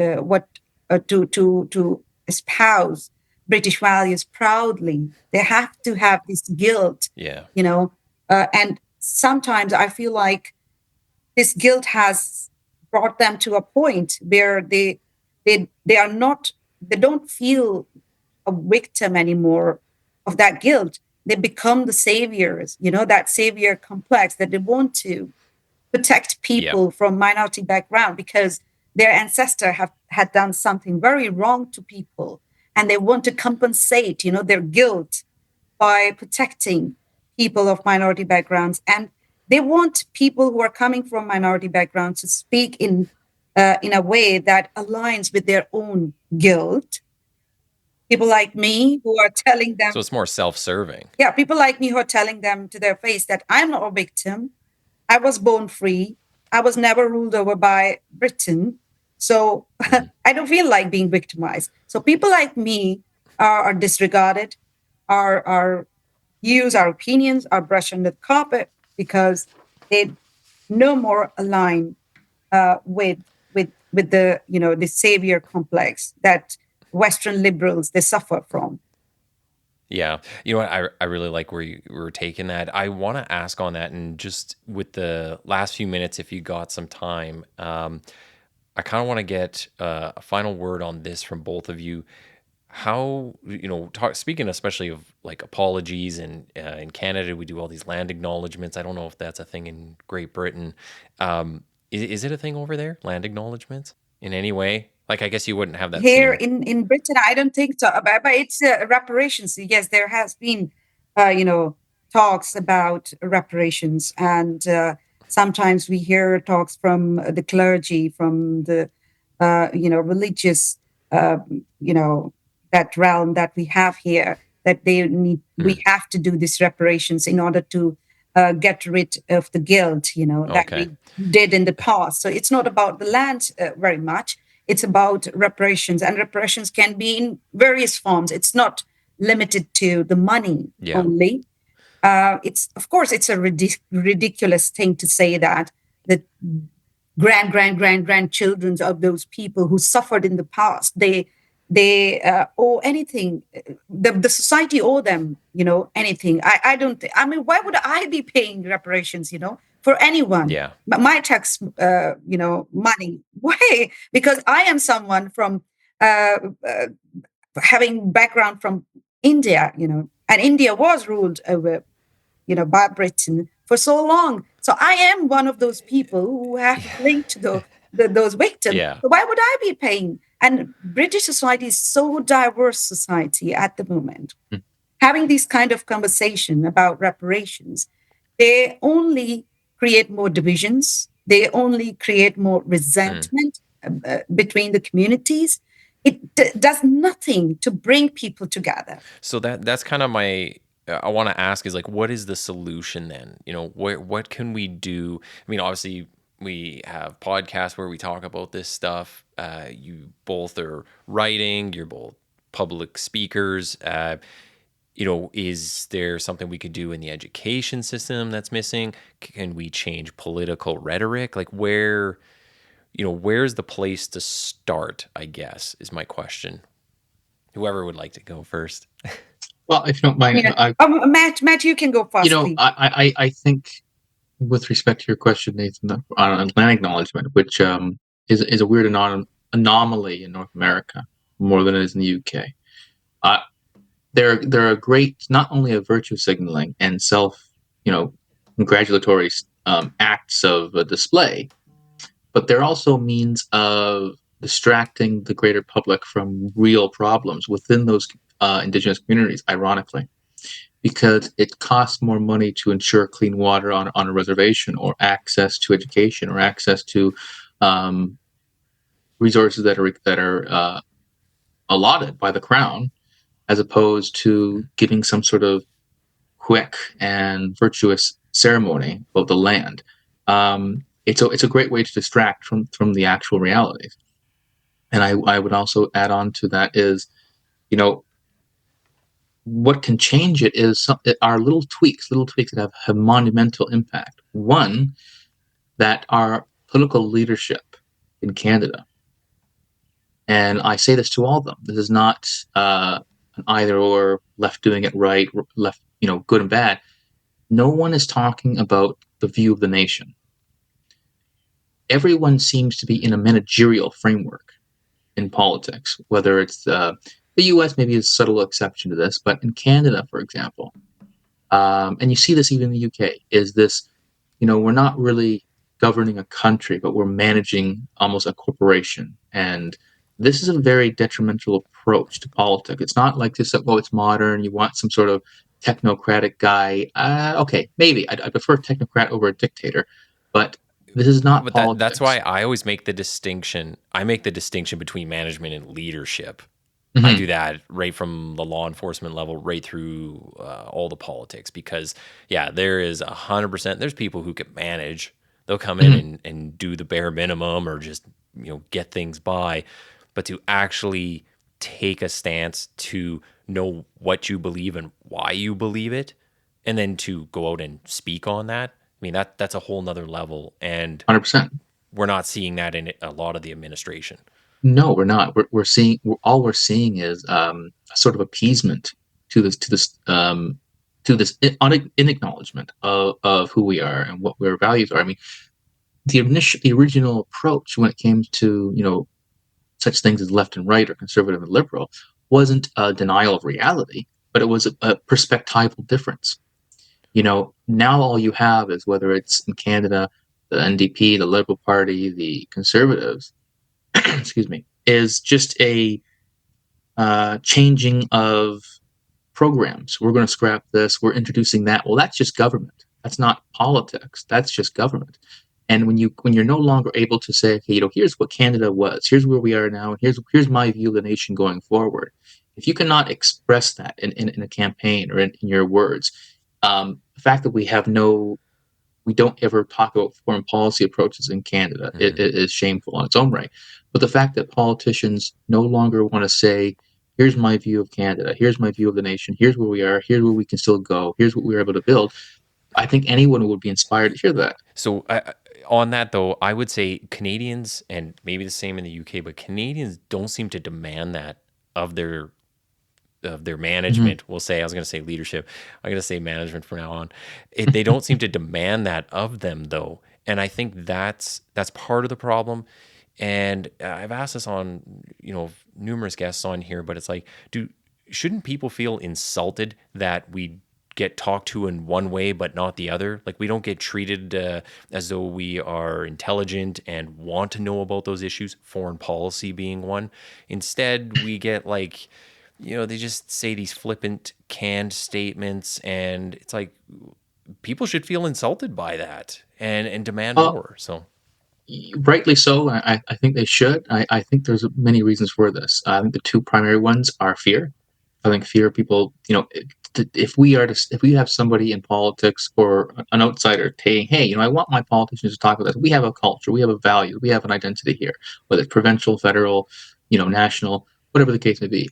Speaker 4: to espouse British values proudly. They have to have this guilt, and sometimes I feel like this guilt has brought them to a point where they don't feel a victim anymore of that guilt. They become the saviors, that savior complex, that they want to protect people from minority background because their ancestors had done something very wrong to people, and they want to compensate, their guilt by protecting people of minority backgrounds, and they want people who are coming from minority backgrounds to speak in a way that aligns with their own guilt. People like me who are telling them,
Speaker 2: So it's more self-serving.
Speaker 4: yeah, people like me who are telling them to their face that I'm not a victim. I was born free. I was never ruled over by Britain. So I don't feel like being victimized. So people like me are disregarded, our views, our opinions are brushed under the carpet because they no more align with the the savior complex that Western liberals they suffer from.
Speaker 2: Yeah. You know what? I really like where you were taking that. I want to ask on that, and just with the last few minutes, if you got some time, I kind of want to get a final word on this from both of you. How, speaking especially of like apologies, and in Canada, we do all these land acknowledgements. I don't know if that's a thing in Great Britain. Is it a thing over there, land acknowledgements in any way? Like, I guess you wouldn't have that
Speaker 4: Here
Speaker 2: same.
Speaker 4: in Britain, I don't think so. But it's reparations. Yes, there has been, talks about reparations, and sometimes we hear talks from the clergy, from the, religious, uh, you know, that realm that we have here. That we have to do these reparations in order to get rid of the guilt, that
Speaker 2: Okay.
Speaker 4: we did in the past. So it's not about the land very much. It's about reparations, and reparations can be in various forms. It's not limited to the money
Speaker 2: Yeah.
Speaker 4: only. It's of course it's a ridiculous thing to say that the grandchildren of those people who suffered in the past they owe anything. The society owe them anything. I don't I mean, why would I be paying reparations for anyone?
Speaker 2: Yeah.
Speaker 4: But my tax money, why? Because I am someone from uh, uh, having background from India, and India was ruled over by Britain for so long. So I am one of those people who have linked to those victims.
Speaker 2: Yeah.
Speaker 4: So why would I be paying? And British society is so diverse society at the moment. Having this kind of conversation about reparations, they only create more divisions. They only create more resentment between the communities. It does nothing to bring people together.
Speaker 2: So that's kind of my. I want to ask is like, what is the solution then? What can we do? I mean, obviously, we have podcasts where we talk about this stuff. You both are writing. You're both public speakers. Is there something we could do in the education system that's missing? Can we change political rhetoric? Like, where's the place to start, I guess, is my question. Whoever would like to go first.
Speaker 3: Well, if you don't mind,
Speaker 4: Matt, you can go first. Please.
Speaker 3: I think with respect to your question, Nathan, on land acknowledgement, which is a weird anomaly in North America more than it is in the UK. They're a great, not only a virtue signaling and congratulatory acts of display, but they're also means of distracting the greater public from real problems within those indigenous communities, ironically, because it costs more money to ensure clean water on a reservation, or access to education, or access to resources that are allotted by the Crown, as opposed to giving some sort of quick and virtuous ceremony of the land. It's a great way to distract from the actual realities. And I would also add on to that is, what can change it is are little tweaks that have monumental impact. One, that our political leadership in Canada, and I say this to all of them, this is not an either or, left doing it right, left, good and bad. No one is talking about the view of the nation. Everyone seems to be in a managerial framework in politics, whether it's the U.S. maybe is a subtle exception to this, but in Canada, for example, and you see this even in the U.K., is this, we're not really governing a country, but we're managing almost a corporation. And this is a very detrimental approach to politics. It's not like this, oh, it's modern, you want some sort of technocratic guy. Okay, maybe. I prefer technocrat over a dictator, but this is not
Speaker 2: But
Speaker 3: politics.
Speaker 2: that's why I always make the distinction. I make the distinction between management and leadership.
Speaker 3: Mm-hmm.
Speaker 2: I do that right from the law enforcement level right through all the politics, because there is 100%. There's people who can manage. They'll come in and do the bare minimum or just get things by, but to actually take a stance to know what you believe and why you believe it, and then to go out and speak on that. I mean, that's a whole nother level, and
Speaker 3: 100%.
Speaker 2: we're not seeing that in a lot of the administration.
Speaker 3: No, we're not. We're seeing, all we're seeing is a sort of appeasement to this inacknowledgement of who we are and what our values are. I mean, the original approach when it came to such things as left and right or conservative and liberal wasn't a denial of reality, but it was a perspectival difference. Now all you have is, whether it's in Canada, the NDP, the Liberal Party, the Conservatives, excuse me, is just a changing of programs. We're going to scrap this. We're introducing that. Well, that's just government. That's not politics. That's just government. And when you're no longer able to say, okay, here's what Canada was, here's where we are now, and here's my view of the nation going forward. If you cannot express that in a campaign or in your words, the fact that we don't ever talk about foreign policy approaches in Canada, it is shameful on its own right. But the fact that politicians no longer want to say, here's my view of Canada, here's my view of the nation, here's where we are, here's where we can still go, here's what we're able to build, I think anyone would be inspired to hear that.
Speaker 2: So on that, though, I would say Canadians, and maybe the same in the UK, but Canadians don't seem to demand that of their management. We'll say, I was going to say leadership, I'm going to say management from now on. They don't seem to demand that of them, though, and I think that's part of the problem. And I've asked this on numerous guests on here, but it's like, shouldn't people feel insulted that we get talked to in one way but not the other? Like, we don't get treated as though we are intelligent and want to know about those issues, foreign policy being one. Instead, we get like, they just say these flippant, canned statements, and it's like people should feel insulted by that and demand more. So,
Speaker 3: rightly so. I think they should. I think there's many reasons for this. I think the two primary ones are fear. I think fear people, if we have somebody in politics or an outsider saying, hey, I want my politicians to talk about this. We have a culture, we have a value, we have an identity here, whether it's provincial, federal, national, whatever the case may be.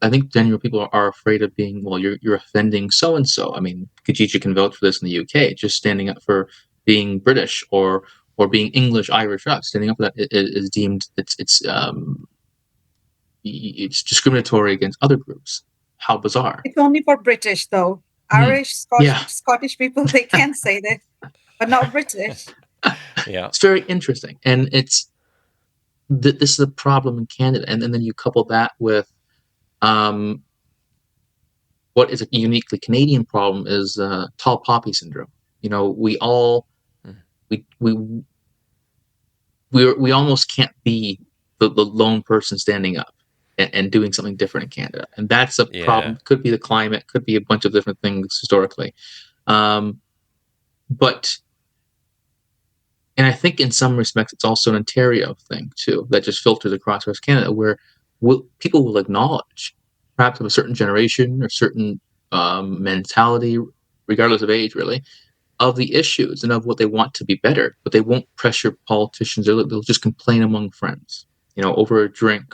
Speaker 3: I think general people are afraid of being, well, you're offending so and so. I mean, Khadija can vouch for this in the UK. Just standing up for being British or being English, Irish, standing up for that is deemed it's discriminatory against other groups. How bizarre!
Speaker 4: It's only for British, though. Irish, Scottish people, they can say that, but not British.
Speaker 2: Yeah,
Speaker 3: it's very interesting, and this is a problem in Canada, and then you couple that with what is a uniquely Canadian problem is tall poppy syndrome. We all we almost can't be the lone person standing up and doing something different in Canada, and that's a problem. Could be the climate, could be a bunch of different things historically, but and I think in some respects it's also an Ontario thing too that just filters across West Canada, where people will acknowledge, perhaps of a certain generation or certain mentality, regardless of age, really, of the issues and of what they want to be better, but they won't pressure politicians. They'll just complain among friends, over a drink,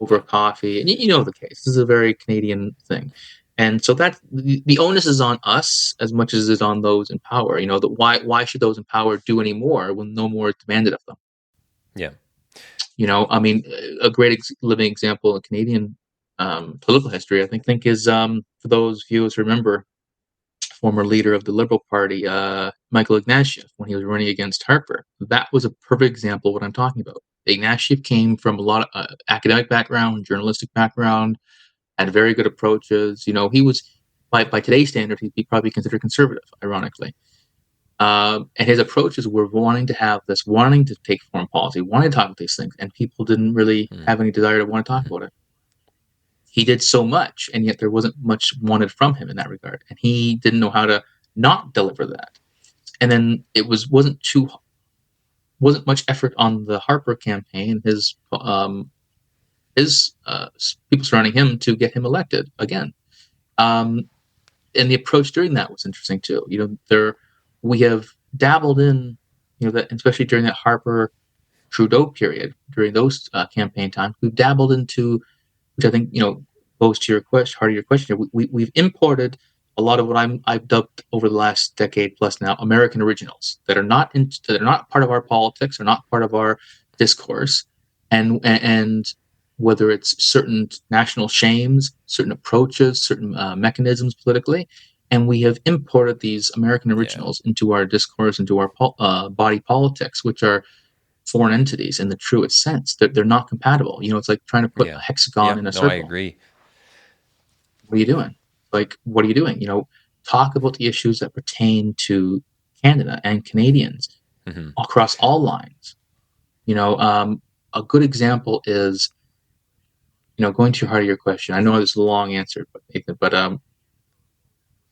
Speaker 3: over a coffee, and the case. This is a very Canadian thing, and so that the onus is on us as much as it is on those in power. Why should those in power do any more when no more is demanded of them?
Speaker 2: Yeah.
Speaker 3: I mean, a great living example of Canadian political history, I think is for those viewers who remember, former leader of the Liberal Party, Michael Ignatieff, when he was running against Harper. That was a perfect example of what I'm talking about. Ignatieff came from a lot of academic background, journalistic background, had very good approaches. He was, by today's standard, he'd be probably considered conservative, ironically. And his approaches were wanting to take foreign policy, wanting to talk about these things, and people didn't really have any desire to want to talk about it. He did so much, and yet there wasn't much wanted from him in that regard, and he didn't know how to not deliver that. And then it wasn't much effort on the Harper campaign, his people surrounding him, to get him elected again. And the approach during that was interesting too. We have dabbled in, that especially during that Harper Trudeau period, during those campaign times, we've dabbled into, which I think goes to heart of your question. We've imported a lot of what I've dubbed over the last decade plus now American originals that are not part of our politics, are not part of our discourse, and whether it's certain national shames, certain approaches, certain mechanisms politically, and we have imported these American originals into our discourse, into our body politics, which are foreign entities in the truest sense. They're not compatible. It's like trying to put a hexagon in a circle.
Speaker 2: I agree.
Speaker 3: What are you doing? What are you doing? Talk about the issues that pertain to Canada and Canadians across all lines. A good example is, going to your heart of your question. I know this is a long answer, but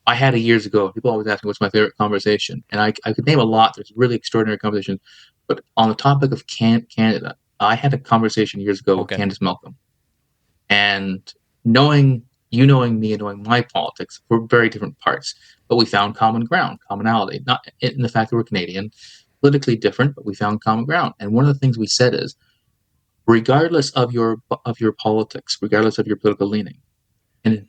Speaker 3: I had it years ago. People always ask me what's my favorite conversation, and I could name a lot. There's really extraordinary conversation, but on the topic of Canada, I had a conversation years ago with Candace Malcolm, and knowing me and knowing my politics, we're very different parts, but we found commonality, not in the fact that we're Canadian, politically different, but we found common ground. And one of the things we said is, regardless of your politics, regardless of your political leaning, and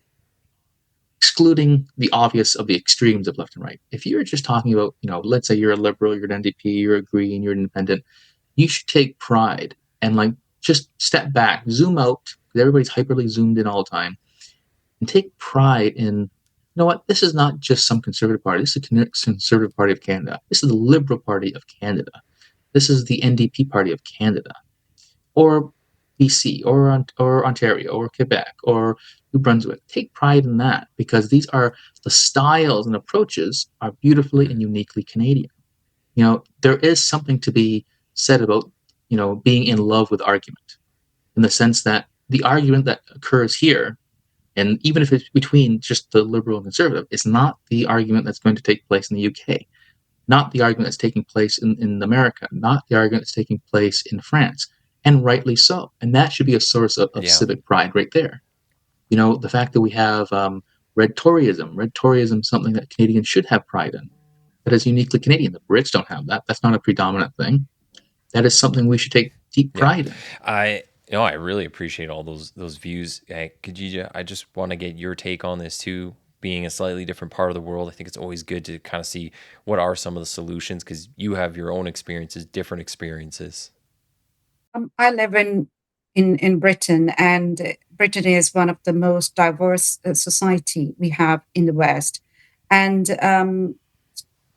Speaker 3: excluding the obvious of the extremes of left and right, if you're just talking about, let's say you're a liberal, you're an NDP, you're a Green, you're an independent, you should take pride and just step back, zoom out, because everybody's hyperly zoomed in all the time, and take pride in, this is not just some conservative party. This is the Conservative Party of Canada. This is the Liberal Party of Canada. This is the NDP Party of Canada, or BC, or Ontario, or Quebec, or New Brunswick. Take pride in that, because these are the styles and approaches are beautifully and uniquely Canadian. There is something to be said about, being in love with argument, in the sense that the argument that occurs here, and even if it's between just the Liberal and Conservative, is not the argument that's going to take place in the UK, not the argument that's taking place in America, not the argument that's taking place in France, and rightly so. And that should be a source of civic pride right there. The fact that we have red Toryism, something that Canadians should have pride in, that is uniquely Canadian. The Brits don't have that. That's not a predominant thing. That is something we should take deep pride in.
Speaker 2: I really appreciate all those views. Khadija, I just want to get your take on this too. Being a slightly different part of the world, I think it's always good to kind of see what are some of the solutions, because you have your own experiences, different experiences.
Speaker 4: I live in Britain, and Britain is one of the most diverse society we have in the West, and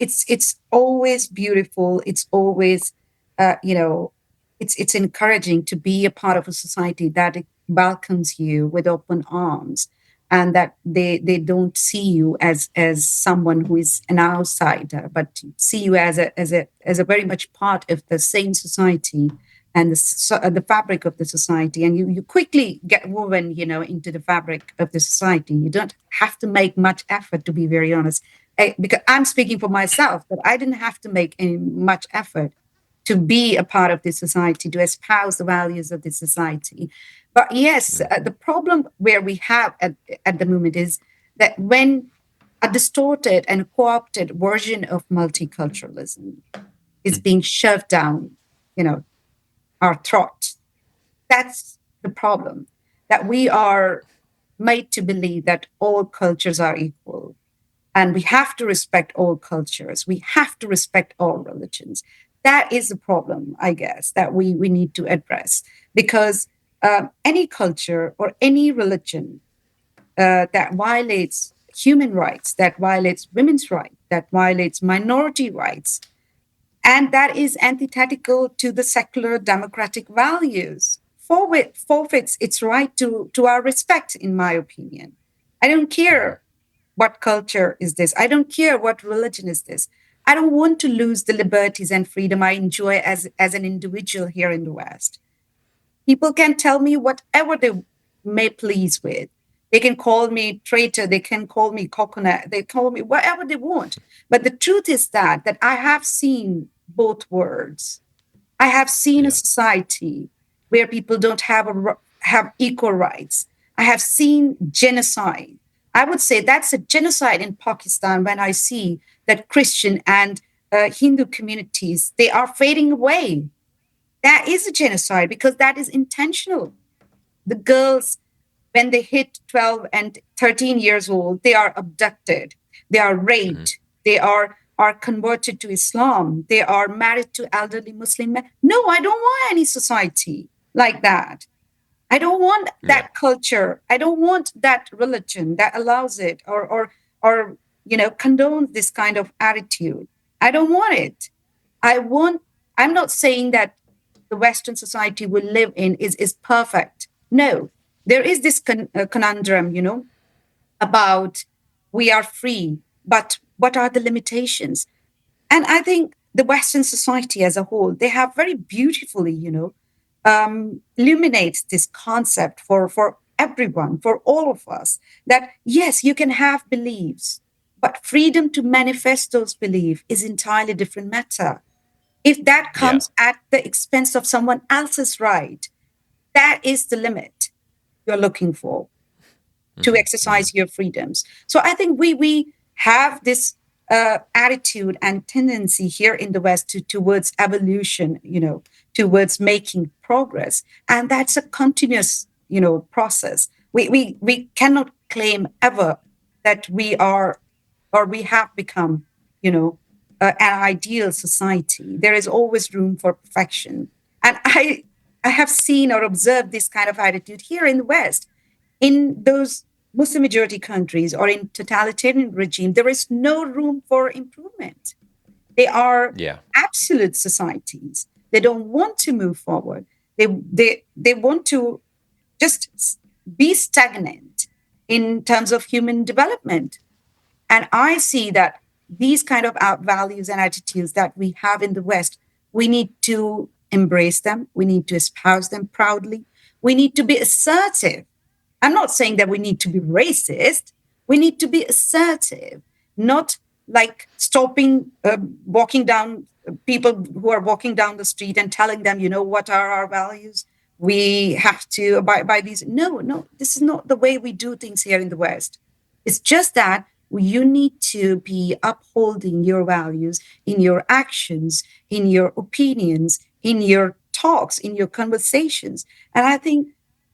Speaker 4: it's always beautiful. It's always it's encouraging to be a part of a society that welcomes you with open arms, and that they don't see you as someone who is an outsider, but see you as a very much part of the same society and the fabric of the society. And you quickly get woven, into the fabric of the society. You don't have to make much effort, to be very honest. Because I'm speaking for myself, but I didn't have to make any much effort to be a part of this society, to espouse the values of this society. But yes, the problem where we have at the moment is that when a distorted and co-opted version of multiculturalism is being shoved down, our throat, that's the problem. That we are made to believe that all cultures are equal, and we have to respect all cultures. We have to respect all religions. That is the problem, I guess, that we need to address, because any culture or any religion that violates human rights, that violates women's rights, that violates minority rights, and that is antithetical to the secular democratic values, forfeits its right to our respect, in my opinion. I don't care what culture is this. I don't care what religion is this. I don't want to lose the liberties and freedom I enjoy as an individual here in the West. People can tell me whatever they may please with. They can call me traitor, they can call me coconut, they call me whatever they want. But the truth is that I have seen both worlds. I have seen a
Speaker 1: Yeah.
Speaker 4: society where people don't have equal rights. I have seen genocide. I would say that's a genocide in Pakistan when I see that Christian and Hindu communities, they are fading away. That is a genocide because that is intentional. The girls, when they hit 12 and 13 years old, they are abducted, they are
Speaker 1: Mm-hmm.
Speaker 4: raped, they are converted to Islam, they are married to elderly Muslim men. No, I don't want any society like that. I don't want
Speaker 1: Yeah.
Speaker 4: that culture. I don't want that religion that allows it or condones this kind of attitude. I don't want it. I want, I'm not saying that the Western society we live in is perfect. No, there is this conundrum, about we are free, but what are the limitations? And I think the Western society as a whole, they have very beautifully, illuminates this concept for everyone, for all of us, that yes, you can have beliefs, but freedom to manifest those beliefs is entirely different matter. If that
Speaker 1: Yeah.
Speaker 4: comes at the expense of someone else's right, that is the limit you're looking for to exercise your freedoms. So I think we have this attitude and tendency here in the West towards evolution, towards making progress, and that's a continuous, process. We cannot claim ever that we are or we have become, an ideal society. There is always room for perfection, and I have seen or observed this kind of attitude here in the West in those Muslim majority countries or in totalitarian regime, there is no room for improvement. They are
Speaker 1: Yeah.
Speaker 4: absolute societies. They don't want to move forward. They want to just be stagnant in terms of human development. And I see that these kind of values and attitudes that we have in the West, we need to embrace them. We need to espouse them proudly. We need to be assertive. I'm not saying that we need to be racist. We need to be assertive, not like stopping, walking down people who are walking down the street and telling them, what are our values? We have to abide by these. No, no, this is not the way we do things here in the West. It's just that you need to be upholding your values in your actions, in your opinions, in your talks, in your conversations. And I think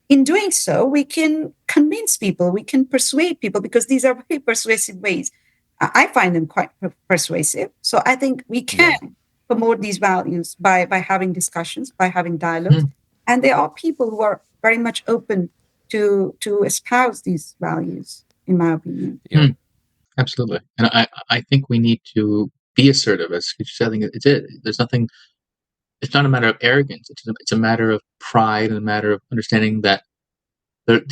Speaker 4: in doing so, we can convince people, we can persuade people because these are very persuasive ways. I find them quite persuasive. So I think we
Speaker 1: Yeah.
Speaker 4: can promote these values by having discussions, by having dialogues. And there are people who are very much open to espouse these values, in my opinion.
Speaker 1: Yeah.
Speaker 3: Absolutely. And I think we need to be assertive, as you said. I think it's it. There's nothing, it's not a matter of arrogance. It's a matter of pride and a matter of understanding that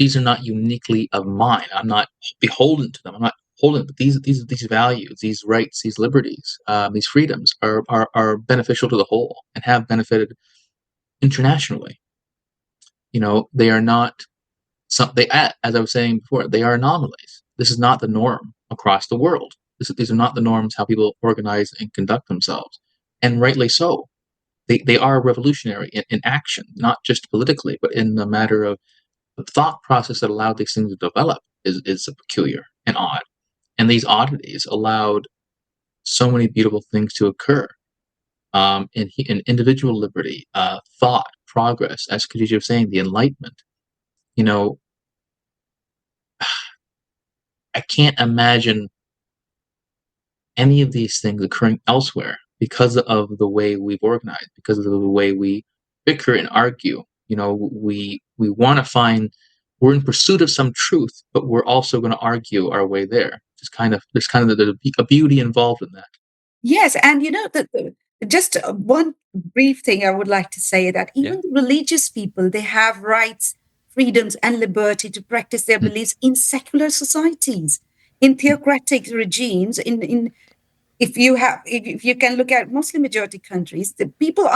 Speaker 3: these are not uniquely of mine. I'm not beholden to them. I'm not holding, but these values, these rights, these liberties, these freedoms are beneficial to the whole and have benefited internationally. They are not as I was saying before, they are anomalies. This is not the norm across the world. These are not the norms how people organize and conduct themselves, and rightly so. They are revolutionary in action, not just politically, but in the matter of the thought process that allowed these things to develop is peculiar and odd. And these oddities allowed so many beautiful things to occur, in individual liberty, thought, progress, as Khadija was saying, the Enlightenment. You know, I can't imagine any of these things occurring elsewhere because of the way we've organized, because of the way we bicker and argue. We want to find, we're in pursuit of some truth, but we're also going to argue our way there. There's kind of a beauty involved in that.
Speaker 4: Yes, and just one brief thing I would like to say that
Speaker 1: Yeah.
Speaker 4: even the religious people, they have rights, freedoms, and liberty to practice their beliefs in secular societies, in theocratic regimes, in if you can look at Muslim majority countries, the people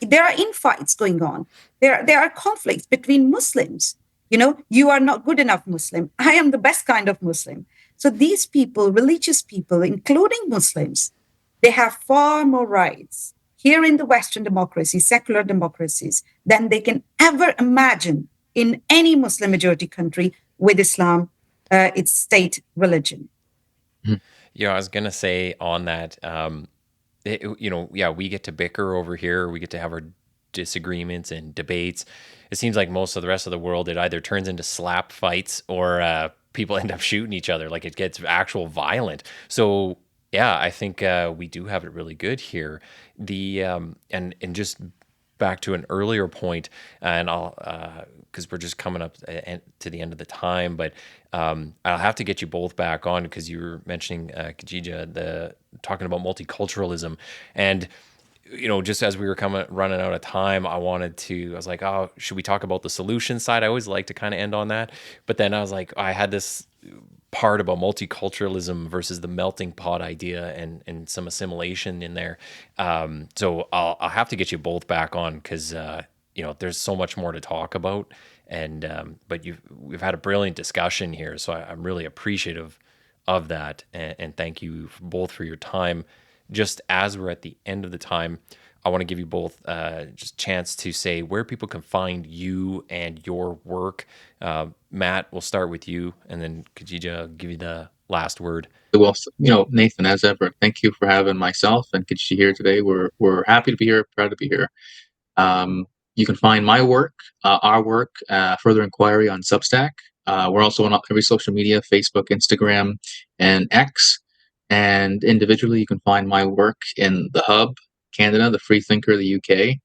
Speaker 4: there are infights going on. There are conflicts between Muslims. You are not good enough Muslim. I am the best kind of Muslim. So these people, religious people, including Muslims, they have far more rights here in the Western democracies, secular democracies, than they can ever imagine in any Muslim majority country with Islam, its state religion.
Speaker 2: Yeah, I was gonna say on that, we get to bicker over here. We get to have our disagreements and debates. It seems like most of the rest of the world, it either turns into slap fights or people end up shooting each other. Like it gets actual violent. So yeah, I think we do have it really good here. And just back to an earlier point, and I'll because we're just coming up to the end of the time, but I'll have to get you both back on because you were mentioning Khadija, talking about multiculturalism, and just as we were running out of time, I was like, oh, should we talk about the solution side? I always like to kind of end on that, but then I was like, I had this part about multiculturalism versus the melting pot idea and some assimilation in there. So I'll have to get you both back on because there's so much more to talk about. And but we've had a brilliant discussion here, so I'm really appreciative of that. And thank you both for your time. Just as we're at the end of the time, I want to give you both just a chance to say where people can find you and your work. Matt, we'll start with you, and then Khadija, I'll give you the last word.
Speaker 3: Well, Nathan, as ever, thank you for having myself and Khadija here today. We're happy to be here, proud to be here. You can find my work, our work, Further Inquiry on Substack. We're also on every social media, Facebook, Instagram, and X. And individually, you can find my work in the Hub, Canada, the Free Thinker, the UK,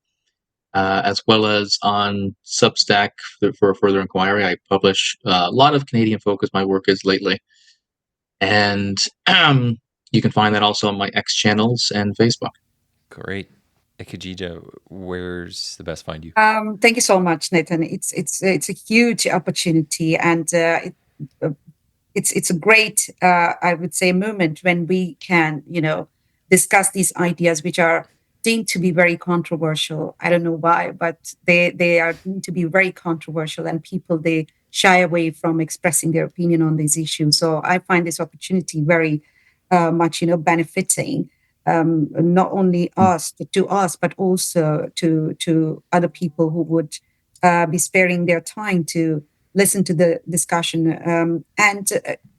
Speaker 3: as well as on Substack for Further Inquiry. I publish a lot of Canadian focus. My work is lately. And you can find that also on my X channels and Facebook. Great.
Speaker 2: Khadija, where's the best find you?
Speaker 4: Thank you so much, Nathan. It's a huge opportunity, and it's a great, I would say, moment when we can, discuss these ideas which are deemed to be very controversial. I don't know why, but they are deemed to be very controversial, and people, they shy away from expressing their opinion on these issues. So I find this opportunity very much, benefiting. Not only to us, but also to other people who would be sparing their time to listen to the discussion.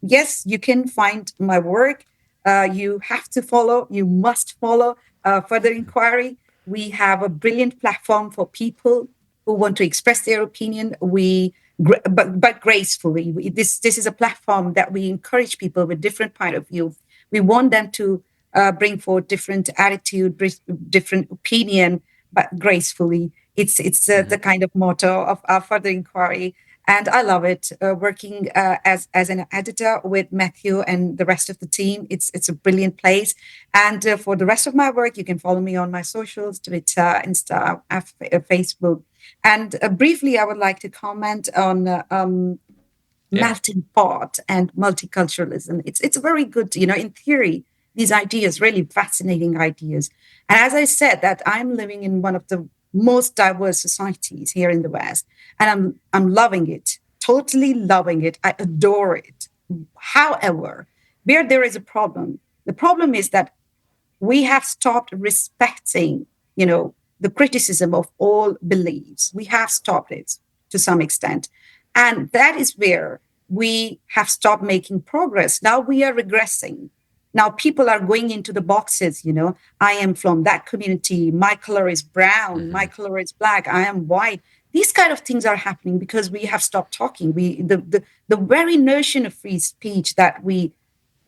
Speaker 4: Yes, you can find my work. You must follow Further Inquiry. We have a brilliant platform for people who want to express their opinion. But gracefully. This is a platform that we encourage people with different point of view. We want them to bring forth different attitude, different opinion, but gracefully. It's the kind of motto of our Further Inquiry, and I love it. Working as an editor with Mathew and the rest of the team, it's a brilliant place. And for the rest of my work, you can follow me on my socials: Twitter, Insta, Facebook. And briefly, I would like to comment on melting pot and multiculturalism. It's very good, in theory. These ideas, really fascinating ideas. And as I said, that I'm living in one of the most diverse societies here in the West, and I'm loving it, totally loving it. I adore it. However, where there is a problem, the problem is that we have stopped respecting, the criticism of all beliefs. We have stopped it to some extent. And that is where we have stopped making progress. Now we are regressing. Now people are going into the boxes, I am from that community. My color is brown. My color is black. I am white. These kind of things are happening because we have stopped talking. The very notion of free speech that we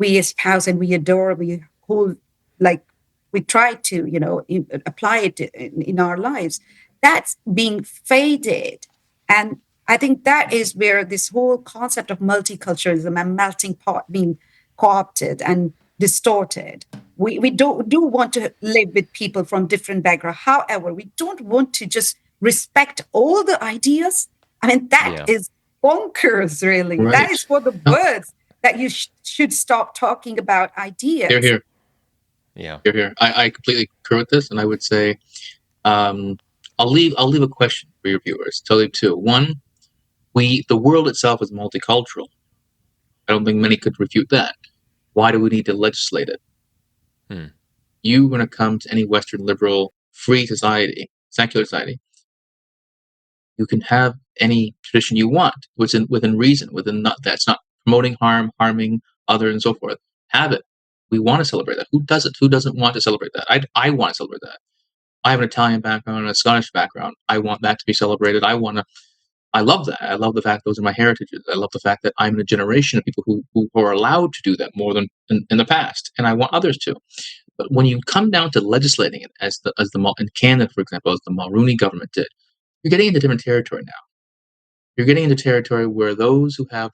Speaker 4: espouse and we adore, we hold, like we try to, apply it in our lives, that's being faded. And I think that is where this whole concept of multiculturalism and melting pot being co-opted and distorted. We do want to live with people from different backgrounds. However, we don't want to just respect all the ideas. I mean, that is bonkers, really. Right. That is for the birds that you should stop talking about ideas.
Speaker 3: Here.
Speaker 2: Yeah.
Speaker 3: Here. I completely concur with this, and I would say, I'll leave a question for your viewers. Tell you two. One, the world itself is multicultural. I don't think many could refute that. Why do we need to legislate it? You, when it comes to any Western liberal, free society, secular society, you can have any tradition you want within reason, that's not promoting harm, harming others, and so forth. Have it. We want to celebrate that. Who doesn't? Who doesn't want to celebrate that? I want to celebrate that. I have an Italian background and a Scottish background. I want that to be celebrated. I love that. I love the fact those are my heritages. I love the fact that I'm in a generation of people who are allowed to do that more than in the past, and I want others to. But when you come down to legislating it, in Canada, for example, as the Mulroney government did, you're getting into different territory now. You're getting into territory where those who have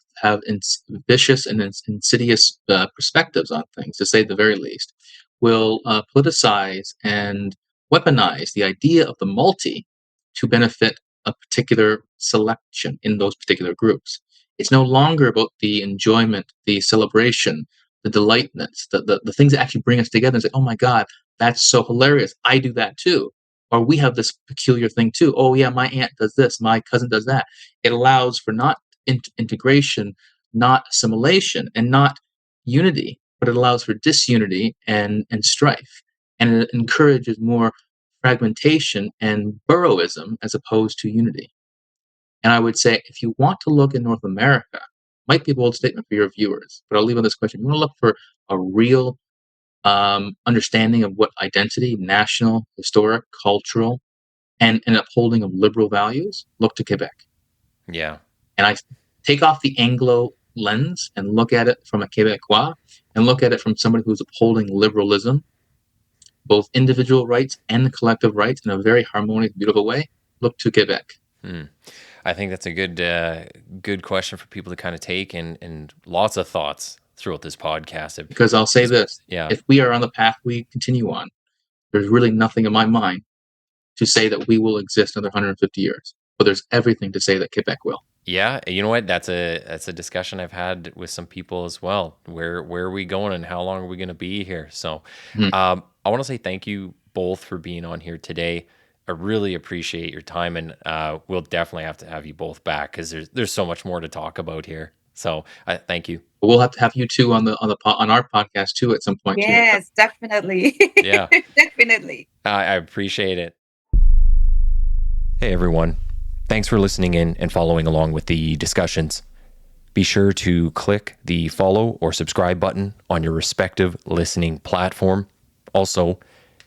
Speaker 3: vicious and insidious perspectives on things, to say the very least, will politicize and weaponize the idea of the multi to benefit a particular selection in those particular groups. It's no longer about the enjoyment, the celebration, the delightness, the things that actually bring us together and say, oh my God, that's so hilarious. I do that too. Or we have this peculiar thing too. Oh yeah, my aunt does this, my cousin does that. It allows for not integration, not assimilation, and not unity, but it allows for disunity and strife. And it encourages more fragmentation and burrowism as opposed to unity. And I would say, if you want to look in North America, might be a bold statement for your viewers, but I'll leave on this question. You want to look for a real understanding of what identity, national, historic, cultural, and an upholding of liberal values, look to Quebec.
Speaker 2: Yeah.
Speaker 3: And I take off the Anglo lens and look at it from a Quebecois and look at it from somebody who's upholding liberalism, both individual rights and collective rights in a very harmonious, beautiful way. Look to Quebec.
Speaker 2: I think that's a good question for people to kind of take and lots of thoughts throughout this podcast.
Speaker 3: Because I'll say this,
Speaker 2: yeah.
Speaker 3: If we are on the path we continue on, there's really nothing in my mind to say that we will exist another 150 years. But there's everything to say that Quebec will.
Speaker 2: Yeah, you know what? That's a discussion I've had with some people as well. Where are we going and how long are we going to be here? So I want to say thank you both for being on here today. I really appreciate your time, and we'll definitely have to have you both back because there's so much more to talk about here. So thank you.
Speaker 3: We'll have to have you two on our podcast too at some point.
Speaker 4: Yes, too. Definitely.
Speaker 2: Yeah,
Speaker 4: definitely.
Speaker 2: I appreciate it. Hey everyone, thanks for listening in and following along with the discussions. Be sure to click the follow or subscribe button on your respective listening platform. Also,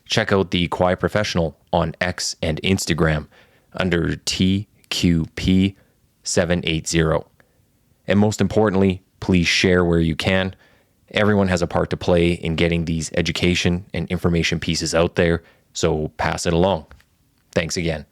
Speaker 2: check out the Quiet Professional on X and Instagram under TQP780. And most importantly, please share where you can. Everyone has a part to play in getting these education and information pieces out there, so pass it along. Thanks again.